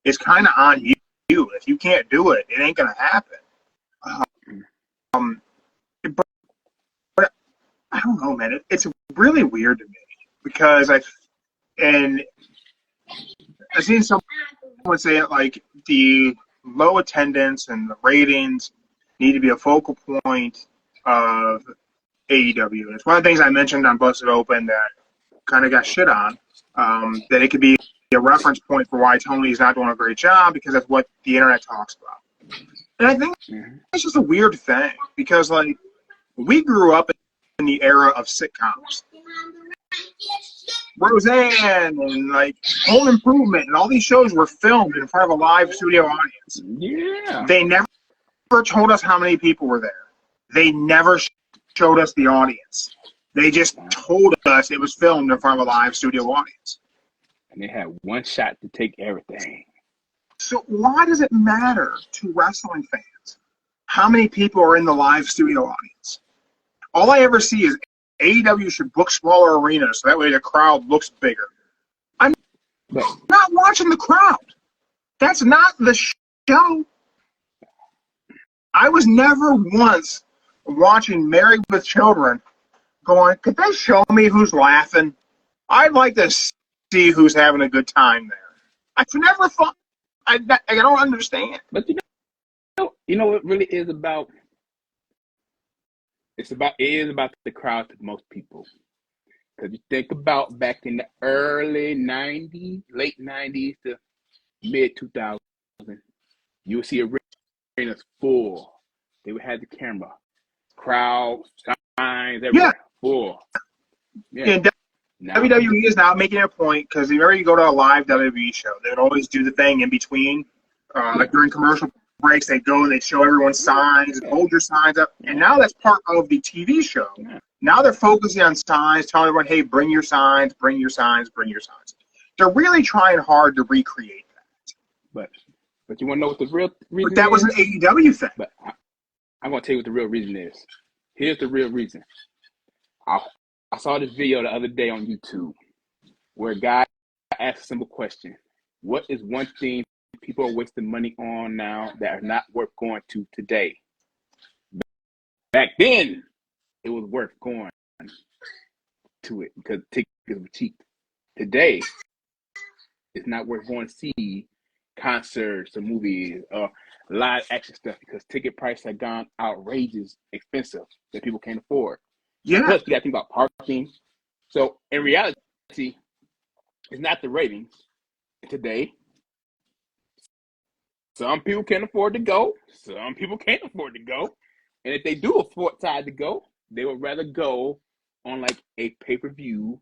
It's kind of on you. If you can't do it, it ain't going to happen. But I don't know, man. It's really weird to me because I've seen someone say it like the low attendance and the ratings need to be a focal point of AEW. And it's one of the things I mentioned on Busted Open that kind of got shit on, that it could be a reference point for why Tony's not doing a great job because that's what the internet talks about. And I think it's just a weird thing because, like, we grew up in the era of sitcoms. Roseanne and, like, Home Improvement and all these shows were filmed in front of a live studio audience. Yeah. They never told us how many people were there. They never showed us the audience. They just told us it was filmed in front of a live studio audience. And they had one shot to take everything. So why does it matter to wrestling fans how many people are in the live studio audience? All I ever see is AEW should book smaller arenas so that way the crowd looks bigger. I'm not watching the crowd. That's not the show. I was never once watching Married with Children going, could they show me who's laughing? I'd like to see who's having a good time there. I've never thought. I don't understand. But you know what it really is about? It is about the crowd to most people. Because you think about back in the early 90s, late 90s to mid 2000s, you would see arenas full. They would have the camera, crowd, signs, everywhere, full. Yeah. WWE is now making a point because whenever you go to a live WWE show, they would always do the thing in between. Like during commercial breaks, they go and they show everyone signs, hold your signs up. And now that's part of the TV show. Yeah. Now they're focusing on signs, telling everyone, hey, bring your signs, bring your signs, bring your signs. They're really trying hard to recreate that. But you want to know what the real reason is? But that was an AEW thing. But I'm going to tell you what the real reason is. Here's the real reason. I saw this video the other day on YouTube where a guy asked a simple question. What is one thing people are wasting money on now that are not worth going to today? Back then, it was worth going to it because tickets were cheap. Today, it's not worth going to see concerts or movies or live action stuff because ticket prices have gone outrageous expensive that people can't afford. Yeah. Plus, you got to think about parking. So, in reality, it's not the ratings today. Some people can afford to go. Some people can't afford to go. And if they do afford to go, they would rather go on like a pay-per-view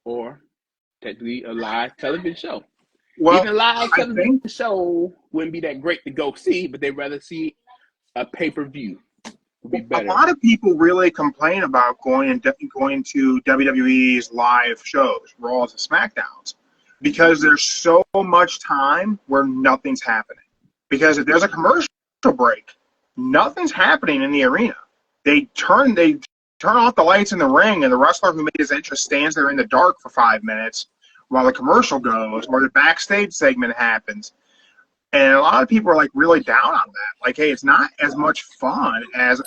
or technically a live television show. Well, even live I television think show wouldn't be that great to go see, but they'd rather see a pay-per-view. Would be a better. lot of people really complain about going to WWE's live shows, Raws and SmackDowns, because there's so much time where nothing's happening. Because if there's a commercial break, nothing's happening in the arena. They turn off the lights in the ring, and the wrestler who made his entrance stands there in the dark for 5 minutes while the commercial goes or the backstage segment happens. And a lot of people are like really down on that. Like, hey, it's not as much fun as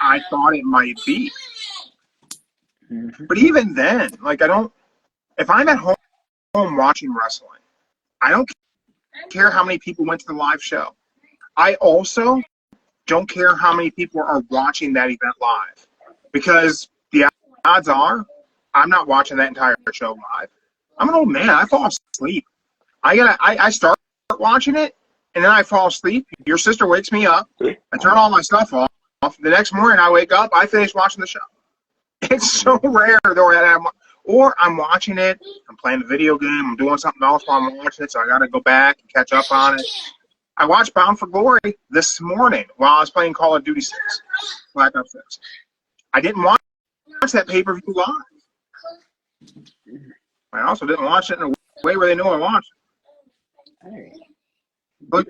I thought it might be. Mm-hmm. But even then, like, if I'm at home watching wrestling, I don't care how many people went to the live show. I also don't care how many people are watching that event live, because the odds are I'm not watching that entire show live. I'm an old man. I fall asleep. I start watching it, and then I fall asleep. Your sister wakes me up. I turn all my stuff off. The next morning, I wake up. I finish watching the show. It's so rare, though, that I'm watching it. I'm playing the video game. I'm doing something else while I'm watching it, so I got to go back and catch up on it. I watched Bound for Glory this morning while I was playing Call of Duty 6, Black Ops 6. I didn't watch that pay-per-view live. I also didn't watch it in a way where they know I watched it.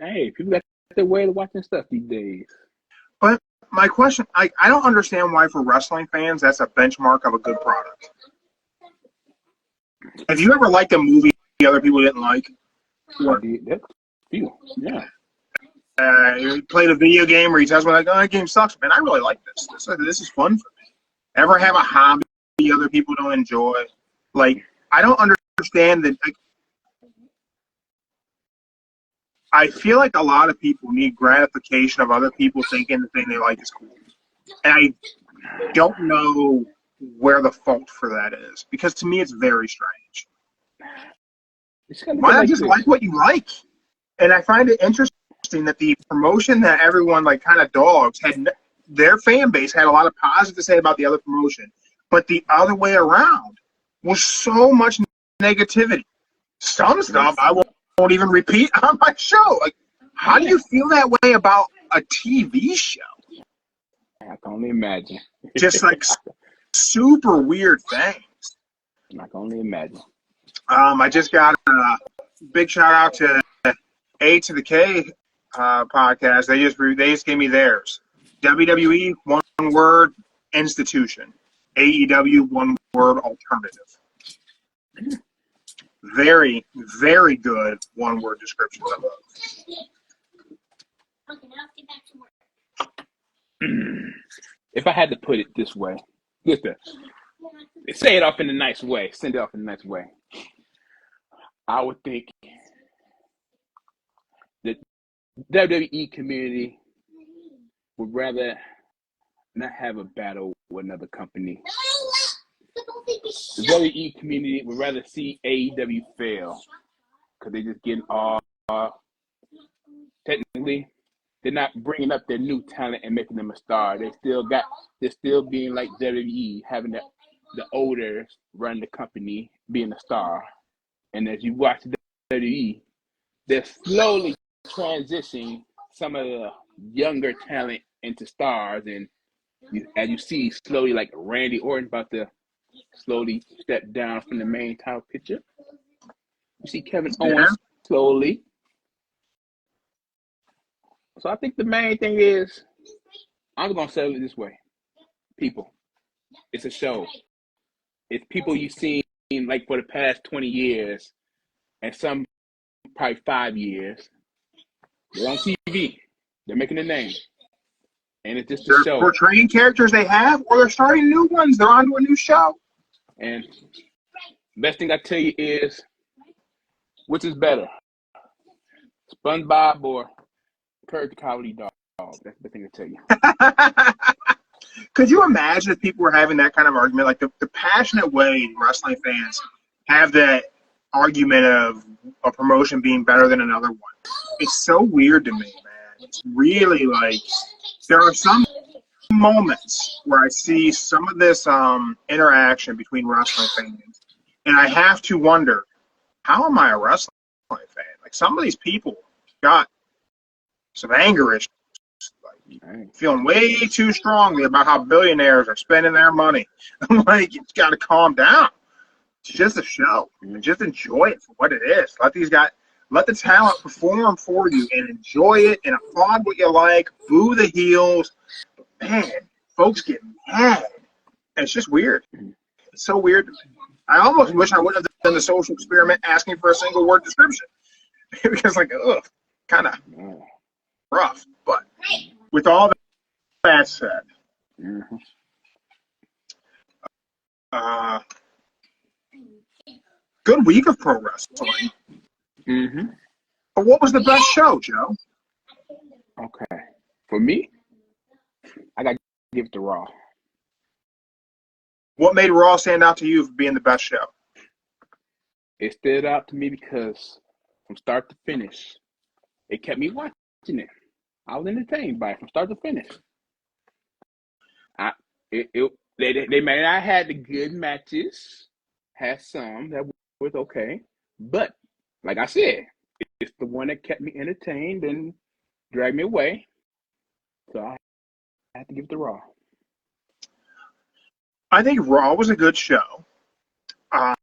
Hey, people got their way of watching stuff these days. But my question, I don't understand why for wrestling fans that's a benchmark of a good product. Have you ever liked a movie other people didn't like? I did. That's few. Yeah. You played a video game where you tell me like, oh, that game sucks, man. I really like this. This is fun for me. Ever have a hobby other people don't enjoy? Like, I don't understand that. Like, I feel like a lot of people need gratification of other people thinking the thing they like is cool. And I don't know where the fault for that is, because to me it's very strange. Why not just like what you like? And I find it interesting that the promotion that everyone like kind of dogs had, their fan base had a lot of positive to say about the other promotion, but the other way around was so much negativity. Some stuff I won't even repeat on my show. Like, how do you feel that way about a TV show? I can only imagine. Just like super weird things. I can only imagine. I just got a big shout out to A to the K podcast. They just gave me theirs. WWE, one word, institution. AEW, one word, alternative. Very, very good one word description of those. If I had to put it this way, say it off in a nice way, send it off in a nice way, I would think the WWE community would rather not have a battle with another company. The WWE community would rather see AEW fail, because they just getting all technically they're not bringing up their new talent and making them a star. They're still being like WWE, having the older run the company, being a star. And as you watch WWE, they're slowly transitioning some of the younger talent into stars. And as you see, slowly, like Randy Orton about to slowly step down from the main title picture. You see Kevin Owens slowly. So I think the main thing is, I'm going to say it this way. People, it's a show. It's people you've seen like for the past 20 years and some probably 5 years. They're on TV. They're making a name. And it's just a show. They're portraying characters they have, or they're starting new ones. They're onto a new show. And the best thing I tell you is, which is better? SpongeBob or Courage the Cowardly Dog? That's the thing to tell you. Could you imagine if people were having that kind of argument? Like the passionate way wrestling fans have that argument of a promotion being better than another one. It's so weird to me, man. It's really like, there are some moments where I see some of this interaction between wrestling fans, and I have to wonder, how am I a wrestling fan? Like some of these people got some anger issues, like feeling way too strongly about how billionaires are spending their money. I'm like, it's got to calm down. It's just a show. Just enjoy it for what it is. Let the talent perform for you and enjoy it and applaud what you like. Boo the heels. Man, folks get mad. And it's just weird. It's so weird. I almost wish I would have done the social experiment asking for a single word description. Because, like, ugh, kind of rough. But with all that said, good week of pro wrestling. But what was the best show, Joe? Okay. For me, I got to give it to Raw. What made Raw stand out to you for being the best show? It stood out to me because from start to finish, it kept me watching it. I was entertained by it from start to finish. They may not have the good matches, had some that was okay, but like I said, it's the one that kept me entertained and dragged me away. So I have to give it to Raw. I think Raw was a good show. I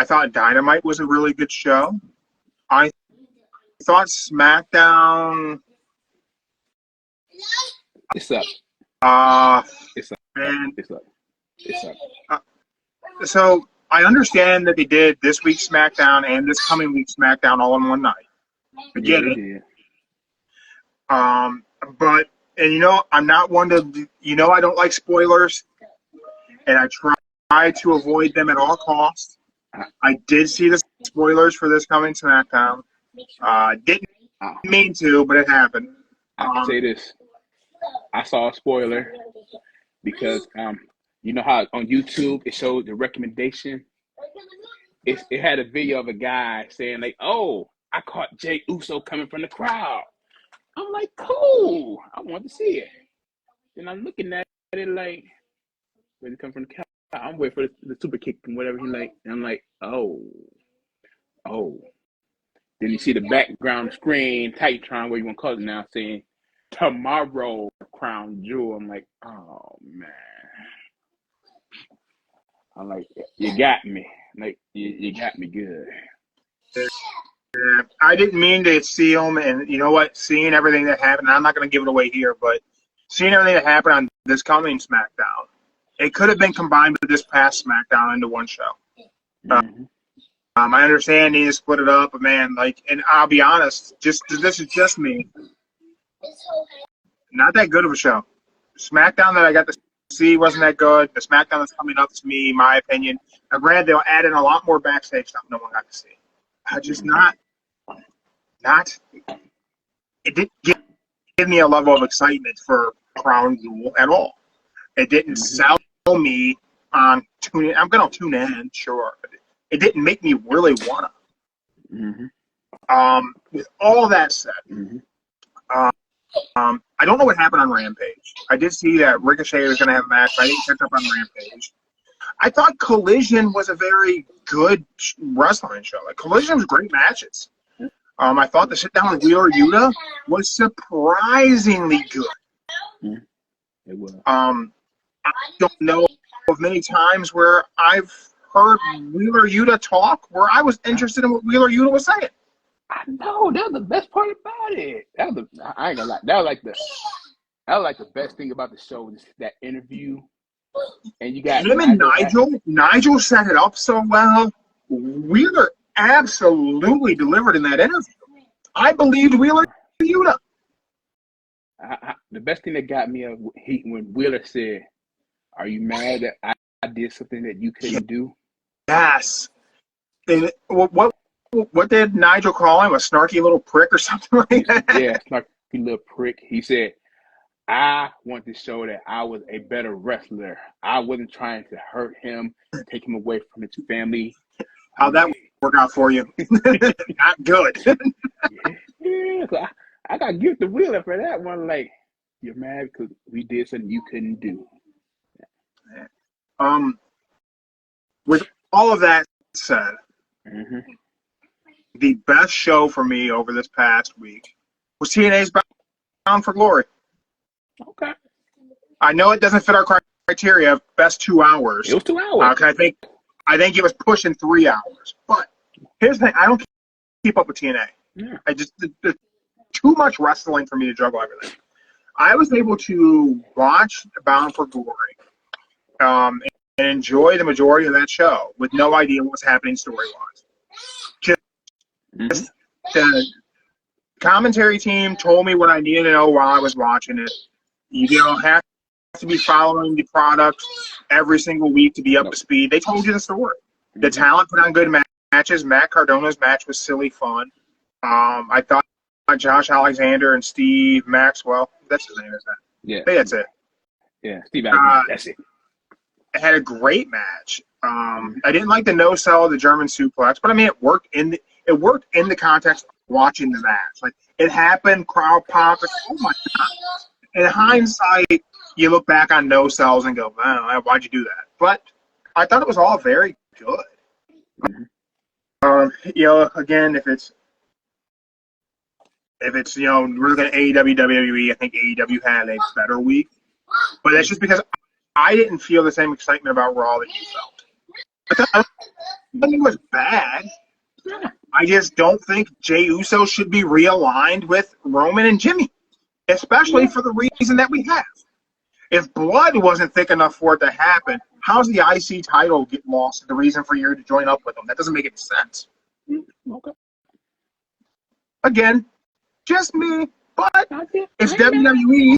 thought Dynamite was a really good show. I thought SmackDown. It's up. It's up. And It's up. It's up. So I understand that they did this week's SmackDown and this coming week's SmackDown all in one night. I get it. But I'm not one to. I don't like spoilers, and I try to avoid them at all costs. I did see the spoilers for this coming SmackDown. Didn't mean to, but it happened. I can say this. I saw a spoiler because you know how on YouTube it showed the recommendation. It had a video of a guy saying like, "Oh, I caught Jey Uso coming from the crowd." I'm like, "Cool, I want to see it." Then I'm looking at it like, "Where he come from the crowd?" I'm waiting for the super kick and whatever he like. And I'm like, "Oh." Then you see the background screen, Titantron, what you want to call it now, saying tomorrow Crown Jewel. I'm like, oh man. I'm like, you got me. Like, you got me good. Yeah, I didn't mean to see them, and you know what? Seeing everything that happened, I'm not going to give it away here, but seeing everything that happened on this coming SmackDown, it could have been combined with this past SmackDown into one show. I understand you need to split it up, but man, and I'll be honest, this is just me. Not that good of a show. SmackDown that I got to see wasn't that good. The SmackDown that's coming up to me, my opinion. Now, granted, they'll add in a lot more backstage stuff no one got to see. Just not. It didn't give me a level of excitement for Crown Jewel at all. It didn't sell me on tuning. I'm going to tune in, sure, but it didn't make me really want to. With all that said, I don't know what happened on Rampage. I did see that Ricochet was going to have a match, but I didn't catch up on Rampage. I thought Collision was a very good wrestling show. Like, Collision was great matches. I thought the sit down with Wheeler Yuta was surprisingly good. It was. I don't know of many times where I've heard Wheeler Yuta talk where I was interested in what Wheeler Yuta was saying. I know, that was the best part about it. I ain't gonna lie. That was like the best thing about the show was that interview. And you got him and Nigel. Nigel set it up so well. Wheeler absolutely delivered in that interview. I believed Wheeler Yuta. The best thing that got me when Wheeler said, "Are you mad that I did something that you couldn't do?" Yes. And what did Nigel call him? A snarky little prick or something like that? Yeah, snarky little prick. He said, "I want to show that I was a better wrestler. I wasn't trying to hurt him, take him away from his family." How'd that work out for you? Not good. Yeah, so I got to give the Wheeler for that one. Like, you're mad because we did something you couldn't do. With all of that said, the best show for me over this past week was TNA's Bound for Glory. Okay. I know it doesn't fit our criteria of best 2 hours. It was 2 hours. I think it was pushing 3 hours. But here's the thing: I don't keep up with TNA. Yeah. There's too much wrestling for me to juggle everything. I was able to watch Bound for Glory and enjoy the majority of that show with no idea what was happening story-wise. Just the commentary team told me what I needed to know while I was watching it. You don't have to be following the product every single week to be up to speed. They told you the story. The talent put on good matches. Matt Cardona's match was silly fun. I thought Josh Alexander and Steve Maxwell, that's his name, isn't it? Yeah. I think that's it. Yeah, Steve Alexander, that's it. Had a great match. I didn't like the no sell of the German suplex, but I mean it worked in the context of watching the match. Like it happened, crowd popped. Oh my god! In hindsight, you look back on no sells and go, "Wow, why'd you do that?" But I thought it was all very good. Again, if it's we're looking at AEW, WWE, I think AEW had a better week, but that's just because I didn't feel the same excitement about Raw that you felt. I don't think it was bad. I just don't think Jey Uso should be realigned with Roman and Jimmy, especially for the reason that we have. If blood wasn't thick enough for it to happen, how's the IC title get lost? The reason for you to join up with them? That doesn't make any sense. Okay. Again, just me, but it's WWE.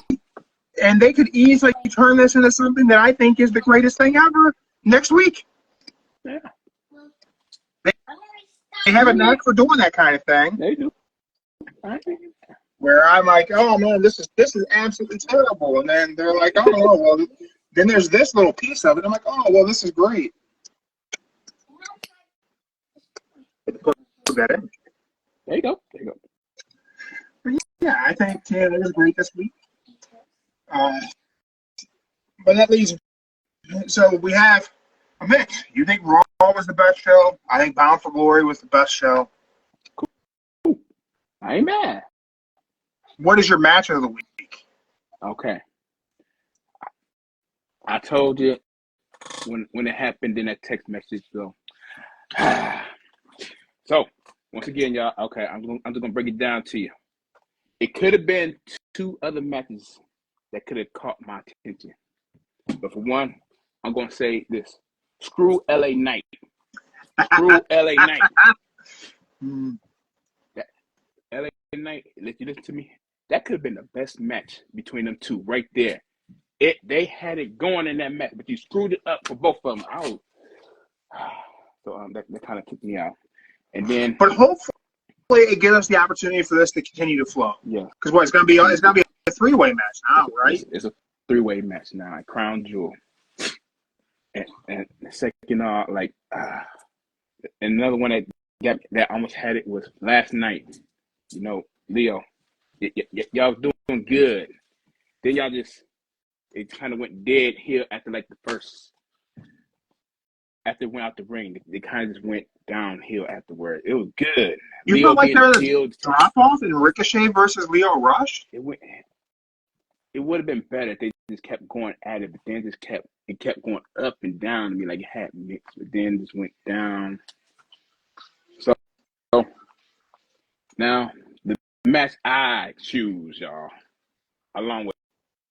And they could easily turn this into something that I think is the greatest thing ever next week. Yeah. They have a knack for doing that kind of thing. They do. Where I'm like, oh man, this is absolutely terrible, and then they're like, oh no, well, then there's this little piece of it. I'm like, oh well, this is great. Put that in. There you go. But yeah, I think TNA was great this week. But that leaves. So we have a mix. You think Raw was the best show? I think Bound for Glory was the best show. Cool. I ain't mad. What is your match of the week? Okay. I told you when it happened in that text message, though. So once again, y'all. Okay, I'm just gonna break it down to you. It could have been 2 other matches that could have caught my attention. But for one, I'm going to say this. Screw LA Knight. Screw LA Knight. That LA Knight, let you listen to me. That could have been the best match between them two right there. They had it going in that match, but you screwed it up for both of them. So that kind of kicked me out. And then, but hopefully it gives us the opportunity for this to continue to flow. Yeah. Because it's gonna be a 3-way match now, right? It's a 3-way match now at Crown Jewel. And the second, another one that almost had it was last night. Leo, y'all doing good. Then y'all it kind of went dead here after the first. After it went out the ring, it kind of just went downhill afterward. It was good. You felt like there was a drop-off in Ricochet versus Leo Rush? It would have been better if they just kept going at it, but then it kept going up and down to me like it had mixed, but then just went down. So now the match I choose, y'all, along with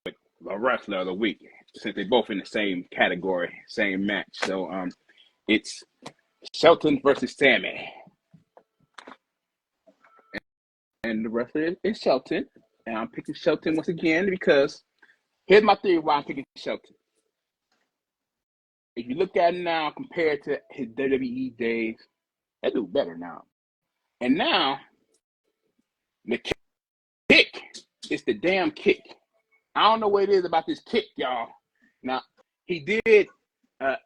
the wrestler of the week, since they both in the same category, same match. So it's Shelton versus Sammy. And the wrestler is Shelton. And I'm picking Shelton once again because here's my theory why I'm picking Shelton. If you look at him now compared to his WWE days, they do better now. And now, the kick is the damn kick. I don't know what it is about this kick, y'all. Now, he did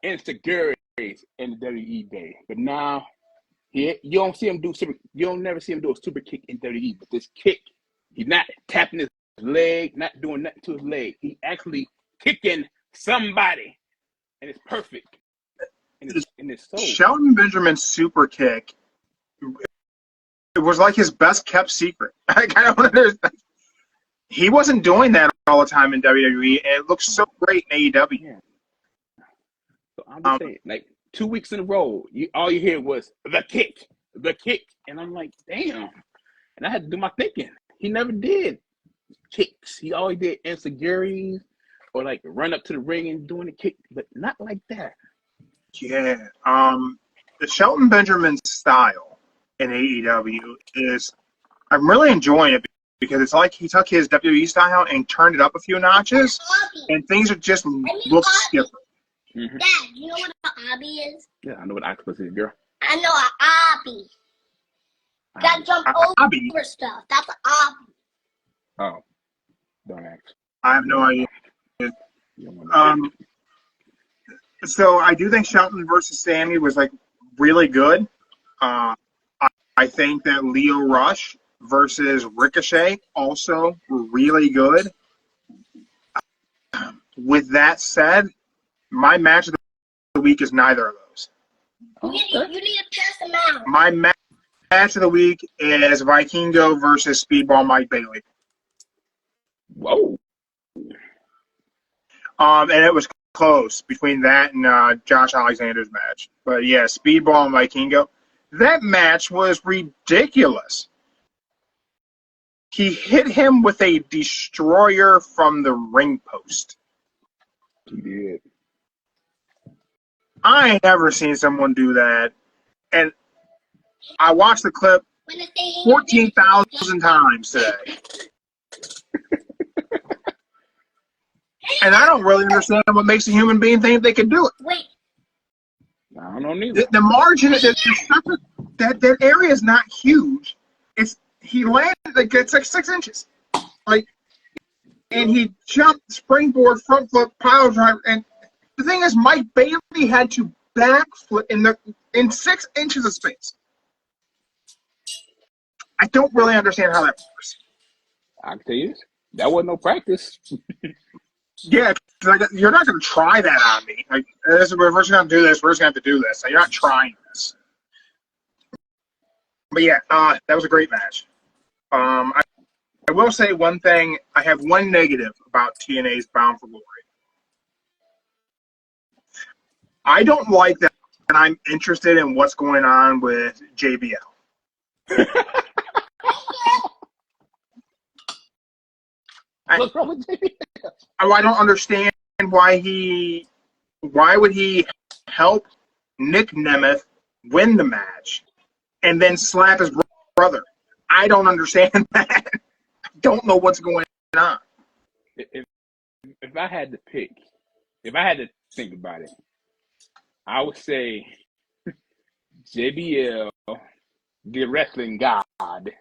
insecurities in the WWE day, but now you don't see him you don't never see him do a super kick in WWE. But this kick, he's not tapping his leg, not doing nothing to his leg. He actually kicking somebody, and it's perfect. And it's so. Shelton Benjamin's super kick was like his best kept secret. I don't understand. He wasn't doing that all the time in WWE, and it looks so great in AEW. Yeah. So I'm just saying, like 2 weeks in a row, all you hear was the kick, and I'm like, damn. And I had to do my thinking. He never did kicks. He always did insecurities or like run up to the ring and doing a kick, but not like that. Yeah. The Shelton Benjamin style in AEW is, I'm really enjoying it because it's like he took his WWE style and turned it up a few notches, and things are just look different. Mm-hmm. Dad, you know what an obby is? Yeah, I know what octopus is, girl. I know an obby. Gotta jump over stuff. That's an obby. Oh, don't ask. I have no idea. So I do think Shelton versus Sammy was like really good. I think that Leo Rush versus Ricochet also were really good. With that said, my match of the week is neither of those. You need to pass them out. My match of the week is Vikingo versus Speedball Mike Bailey. Whoa. And it was close between that and Josh Alexander's match. But yeah, Speedball and Vikingo. That match was ridiculous. He hit him with a destroyer from the ring post. He did. I ain't never seen someone do that. And I watched the clip 14,000 times today. And I don't really understand what makes a human being think they can do it. Wait. I don't know neither. The margin, that area is not huge. He landed, it's like 6 inches. And he jumped, springboard, front flip, pile driver. And the thing is, Mike Bailey had to backflip in 6 inches of space. I don't really understand how that works. I can tell you this. That wasn't no practice. Yeah, you're not going to try that on me. We're just going to do this. We're just going to have to do this. You're not trying this. But yeah, that was a great match. I will say one thing. I have one negative about TNA's Bound for Glory. I don't like that I'm interested in what's going on with JBL. What's wrong with JBL? I don't understand why would he help Nick Nemeth win the match and then slap his brother? I don't understand that. I don't know what's going on. If I had to pick, if I had to think about it, I would say JBL, the wrestling god,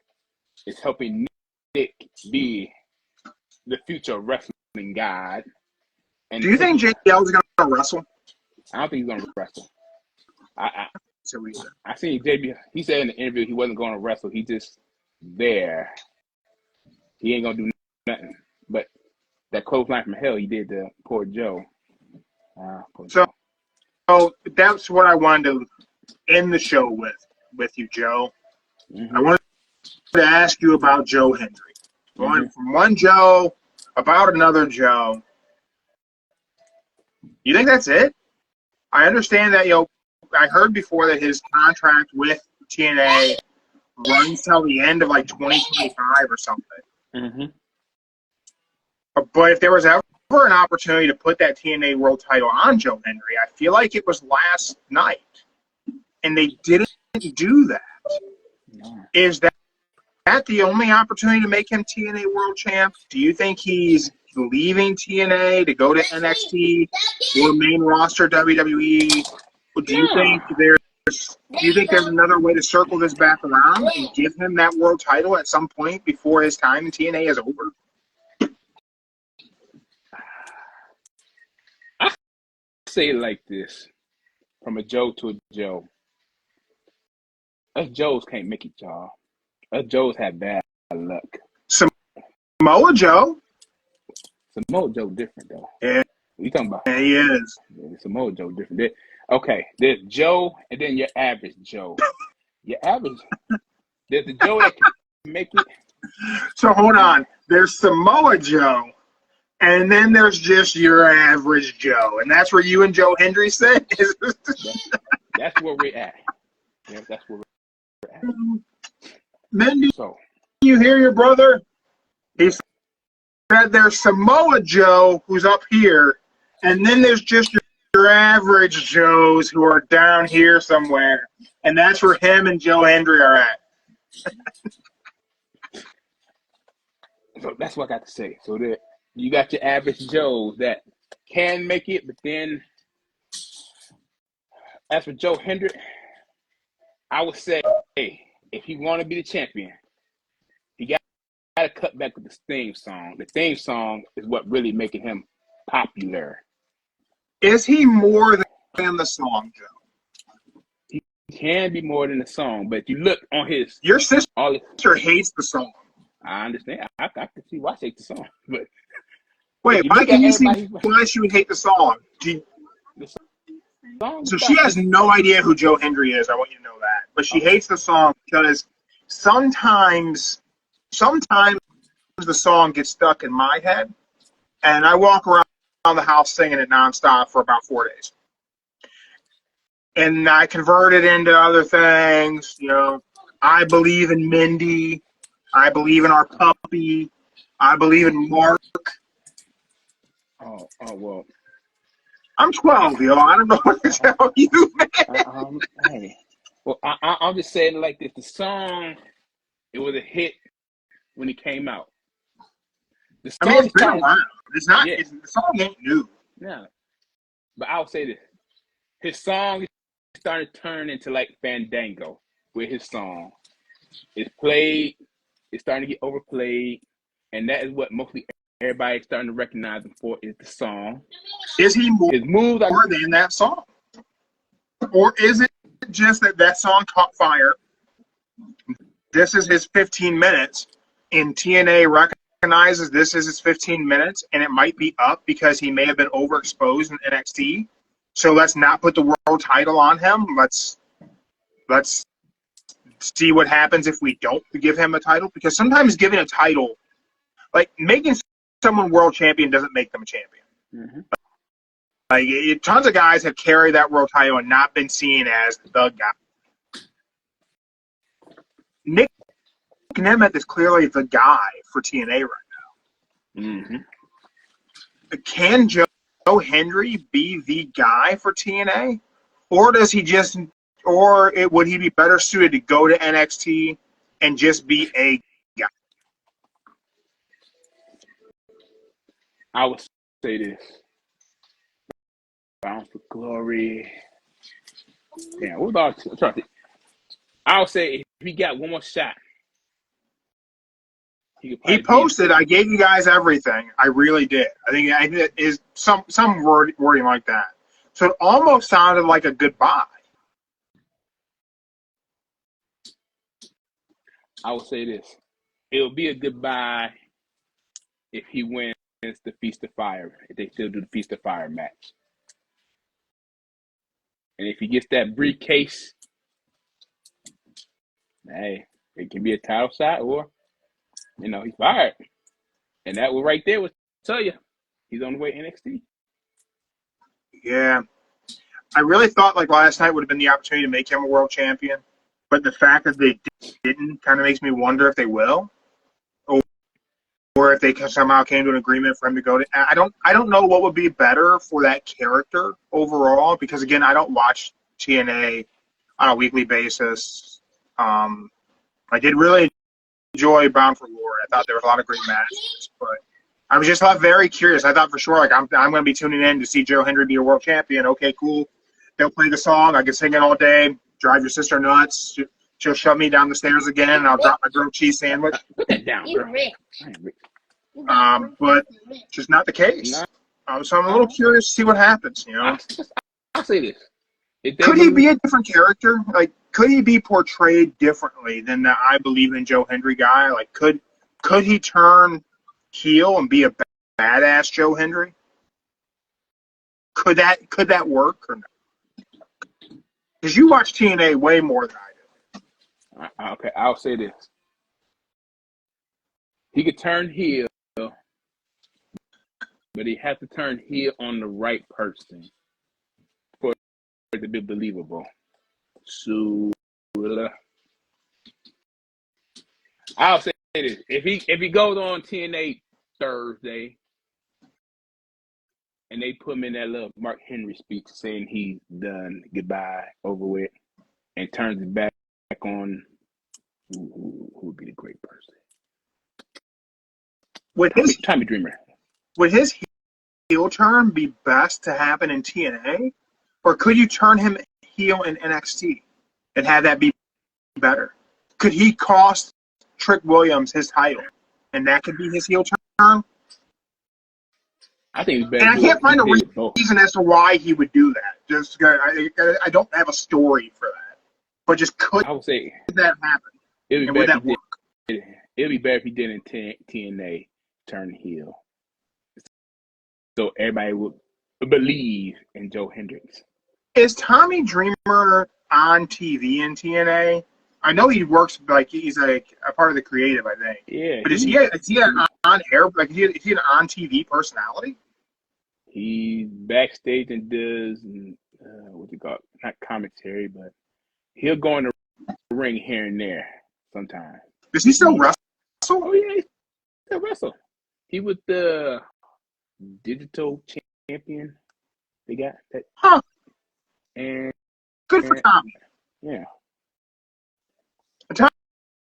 is helping Nick be the future wrestling god. And do you think JBL is going to wrestle? I don't think he's going to wrestle. I seen JBL. He said in the interview he wasn't going to wrestle. He just there. He ain't going to do nothing. But that clothesline from hell he did to poor Joe. So that's what I wanted to end the show with you, Joe. Mm-hmm. I wanted to ask you about Joe Hendry. Going from one Joe about another Joe. You think that's it? I understand that, I heard before that his contract with TNA runs till the end of 2025 or something. Mm-hmm. But if there was ever an opportunity to put that TNA World title on Joe Hendry, I feel like it was last night. And they didn't do that. No. Is that the only opportunity to make him TNA World Champ? Do you think he's leaving TNA to go to NXT or main roster WWE? Do you think there's another way to circle this back around and give him that world title at some point before his time in TNA is over? I say it like this, from a Joe to a Joe. Us Joes can't make it, y'all. Us Joes have bad luck. Samoa Joe? Samoa Joe different, though. Yeah. What you talking about? Yeah, he is. Yeah, Samoa Joe different. Okay, there's Joe and then your average Joe. Your average There's the Joe that can make it. So hold on. There's Samoa Joe, and then there's just your average Joe, and that's where you and Joe Hendry sit. That's where we're at. Yeah, that's where we're at. Mindy, So you hear your brother? He said there's Samoa Joe who's up here, and then there's just your average Joes who are down here somewhere, and that's where him and Joe Hendry are at. So that's what I got to say. So that you got your average Joes that can make it, but then as for Joe Hendry, I would say, hey, if he want to be the champion, he got to cut back with the theme song. The theme song is what really making him popular. Is he more than the song, Joe? He can be more than the song, but you look on his. Your sister hates the song. I understand. I can see why she hates the song, but wait, why can you see why she would hate the song? So she has no idea who Joe Hendry is. I want you to know that, but she hates the song because sometimes the song gets stuck in my head, and I walk around the house singing it nonstop for about 4 days, and I convert it into other things. You know, I believe in Mindy. I believe in our puppy. I believe in Mark. Oh well. I'm 12, yo. I don't know what to tell you, man. Hey. Well, I'm just saying like this. The song, it was a hit when it came out. The song it's been a while. It's not. Yeah. The song ain't new. Yeah. But I'll say this. His song started to turn into like Fandango with his song. It's played. It's starting to get overplayed, and that is what mostly everybody's starting to recognize him for is the song. Is he more than that song? Or is it just that song caught fire? This is his 15 minutes, and TNA recognizes this is his 15 minutes, and it might be up because he may have been overexposed in NXT. So let's not put the world title on him. Let's see what happens if we don't give him a title, because sometimes giving a title, like making someone world champion, doesn't make them a champion. Mm-hmm. Like tons of guys have carried that world title and not been seen as the guy. Nick Nemeth is clearly the guy for TNA right now. Mm-hmm. Can Joe Hendry be the guy for TNA, or does he just? Or would he be better suited to go to NXT and just be a guy? I would say this. Bound for Glory. Yeah, what about I would say if he got one more shot. He posted, I gave you guys everything. I really did. I think it is some wording like that. So it almost sounded like a goodbye. I would say this. It'll be a goodbye if he wins the Feast of Fire, if they still do the Feast of Fire match. And if he gets that briefcase, hey, it can be a title shot or, he's fired. And that right there would tell you he's on the way to NXT. Yeah. I really thought like last night would have been the opportunity to make him a world champion. But the fact that they didn't kind of makes me wonder if they will, or if they somehow came to an agreement for him to go to. I don't know what would be better for that character overall, because again, I don't watch TNA on a weekly basis. I did really enjoy Bound for Glory. I thought there was a lot of great matches, but I was just very curious. I thought for sure like I'm going to be tuning in to see Joe Hendry be a world champion. Okay, cool. They'll play the song. I can sing it all day. Drive your sister nuts. She'll shove me down the stairs again, and I'll drop my grilled cheese sandwich. Put that down, bro. But just not the case. So I'm a little curious to see what happens. I'll say this: could he be a different character? Like, could he be portrayed differently than the I Believe in Joe Hendry guy? Like, could he turn heel and be a badass Joe Hendry? Could that work or not? Because you watch TNA way more than I do. Okay, I'll say this. He could turn heel, but he has to turn heel on the right person for it to be believable. So I'll say this: if he goes on TNA Thursday and they put him in that little Mark Henry speech saying he's done, goodbye, over with, and turns it back on, who would be the great person? Tommy Dreamer. Would his heel turn be best to happen in TNA, or could you turn him heel in NXT and have that be better? Could he cost Trick Williams his title, and that could be his heel turn? I think it's better. And I can't find a reason as to why he would do that. Just I don't have a story for that, but just could that happen? It'd be better if he did in TNA turn heel, so everybody would believe in Joe Hendricks. Is Tommy Dreamer on TV in TNA? I know he works he's a part of the creative, I think. Yeah. But is he an on air is he an on TV personality? He's backstage and does what's it called? Not commentary, but he'll go in the ring here and there sometimes. Does he still wrestle? Oh yeah, he still wrestle. He was the digital champion. They got that. Huh. And good for Tommy. Yeah.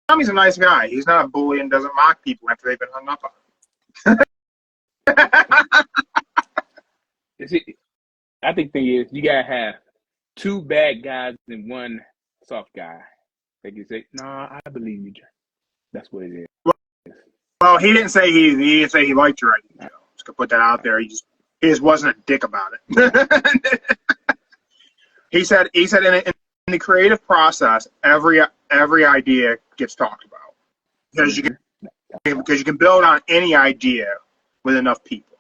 Tommy's a nice guy. He's not a bully and doesn't mock people after they've been hung up on. I think the thing is you gotta have two bad guys and one soft guy. They can say, "Nah, I believe you, John." That's what it is. Well, he didn't say he didn't say he liked your idea. Just gonna put that out there. He just wasn't a dick about it. He said in the creative process, every idea gets talked about because you can build on any idea with enough people.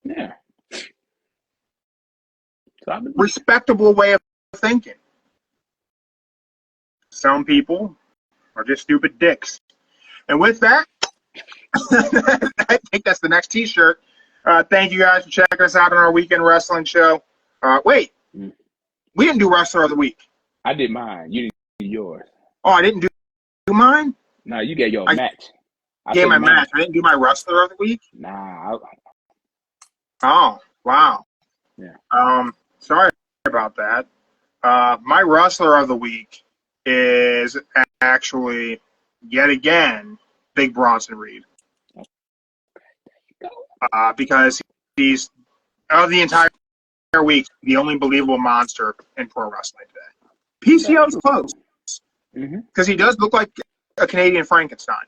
Yeah. Respectable way of thinking. Some people are just stupid dicks. And with that, I think that's the next T-shirt. Thank you guys for checking us out on our weekend wrestling show. Wait, we didn't do Wrestler of the Week. I did mine. You didn't do yours. Oh, I didn't do mine? No, you got your match. I gave my match. I didn't do my Wrestler of the Week? Nah. Oh, wow. Yeah. Sorry about that. My Wrestler of the Week is actually, yet again, Big Bronson Reed. Because he's, of the entire week, the only believable monster in pro wrestling today. PCO's close. Because he does look like a Canadian Frankenstein.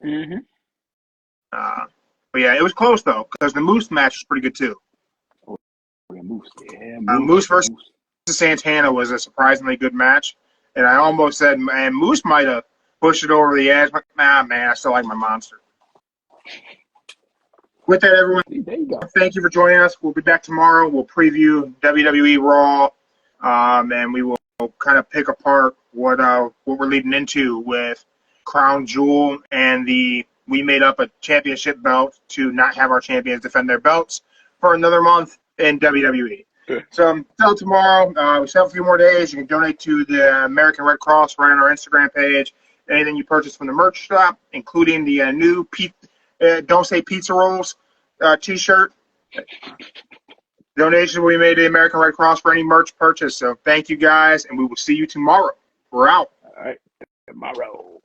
Mm-hmm. But yeah, it was close, though, because the Moose match was pretty good, too. Moose versus Santana was a surprisingly good match. And I almost said, man, Moose might have pushed it over the edge. But, nah, man, I still like my monster. With that, everyone, thank you for joining us. We'll be back tomorrow. We'll preview WWE Raw, and we will kind of pick apart what we're leading into with Crown Jewel and we made up a championship belt to not have our champions defend their belts for another month in WWE. So until tomorrow, we still have a few more days. You can donate to the American Red Cross right on our Instagram page. Anything you purchase from the merch shop, including the new Don't Say Pizza Rolls T-shirt. Donation will be made to the American Red Cross for any merch purchase. So thank you guys, and we will see you tomorrow. We're out. All right. Tomorrow.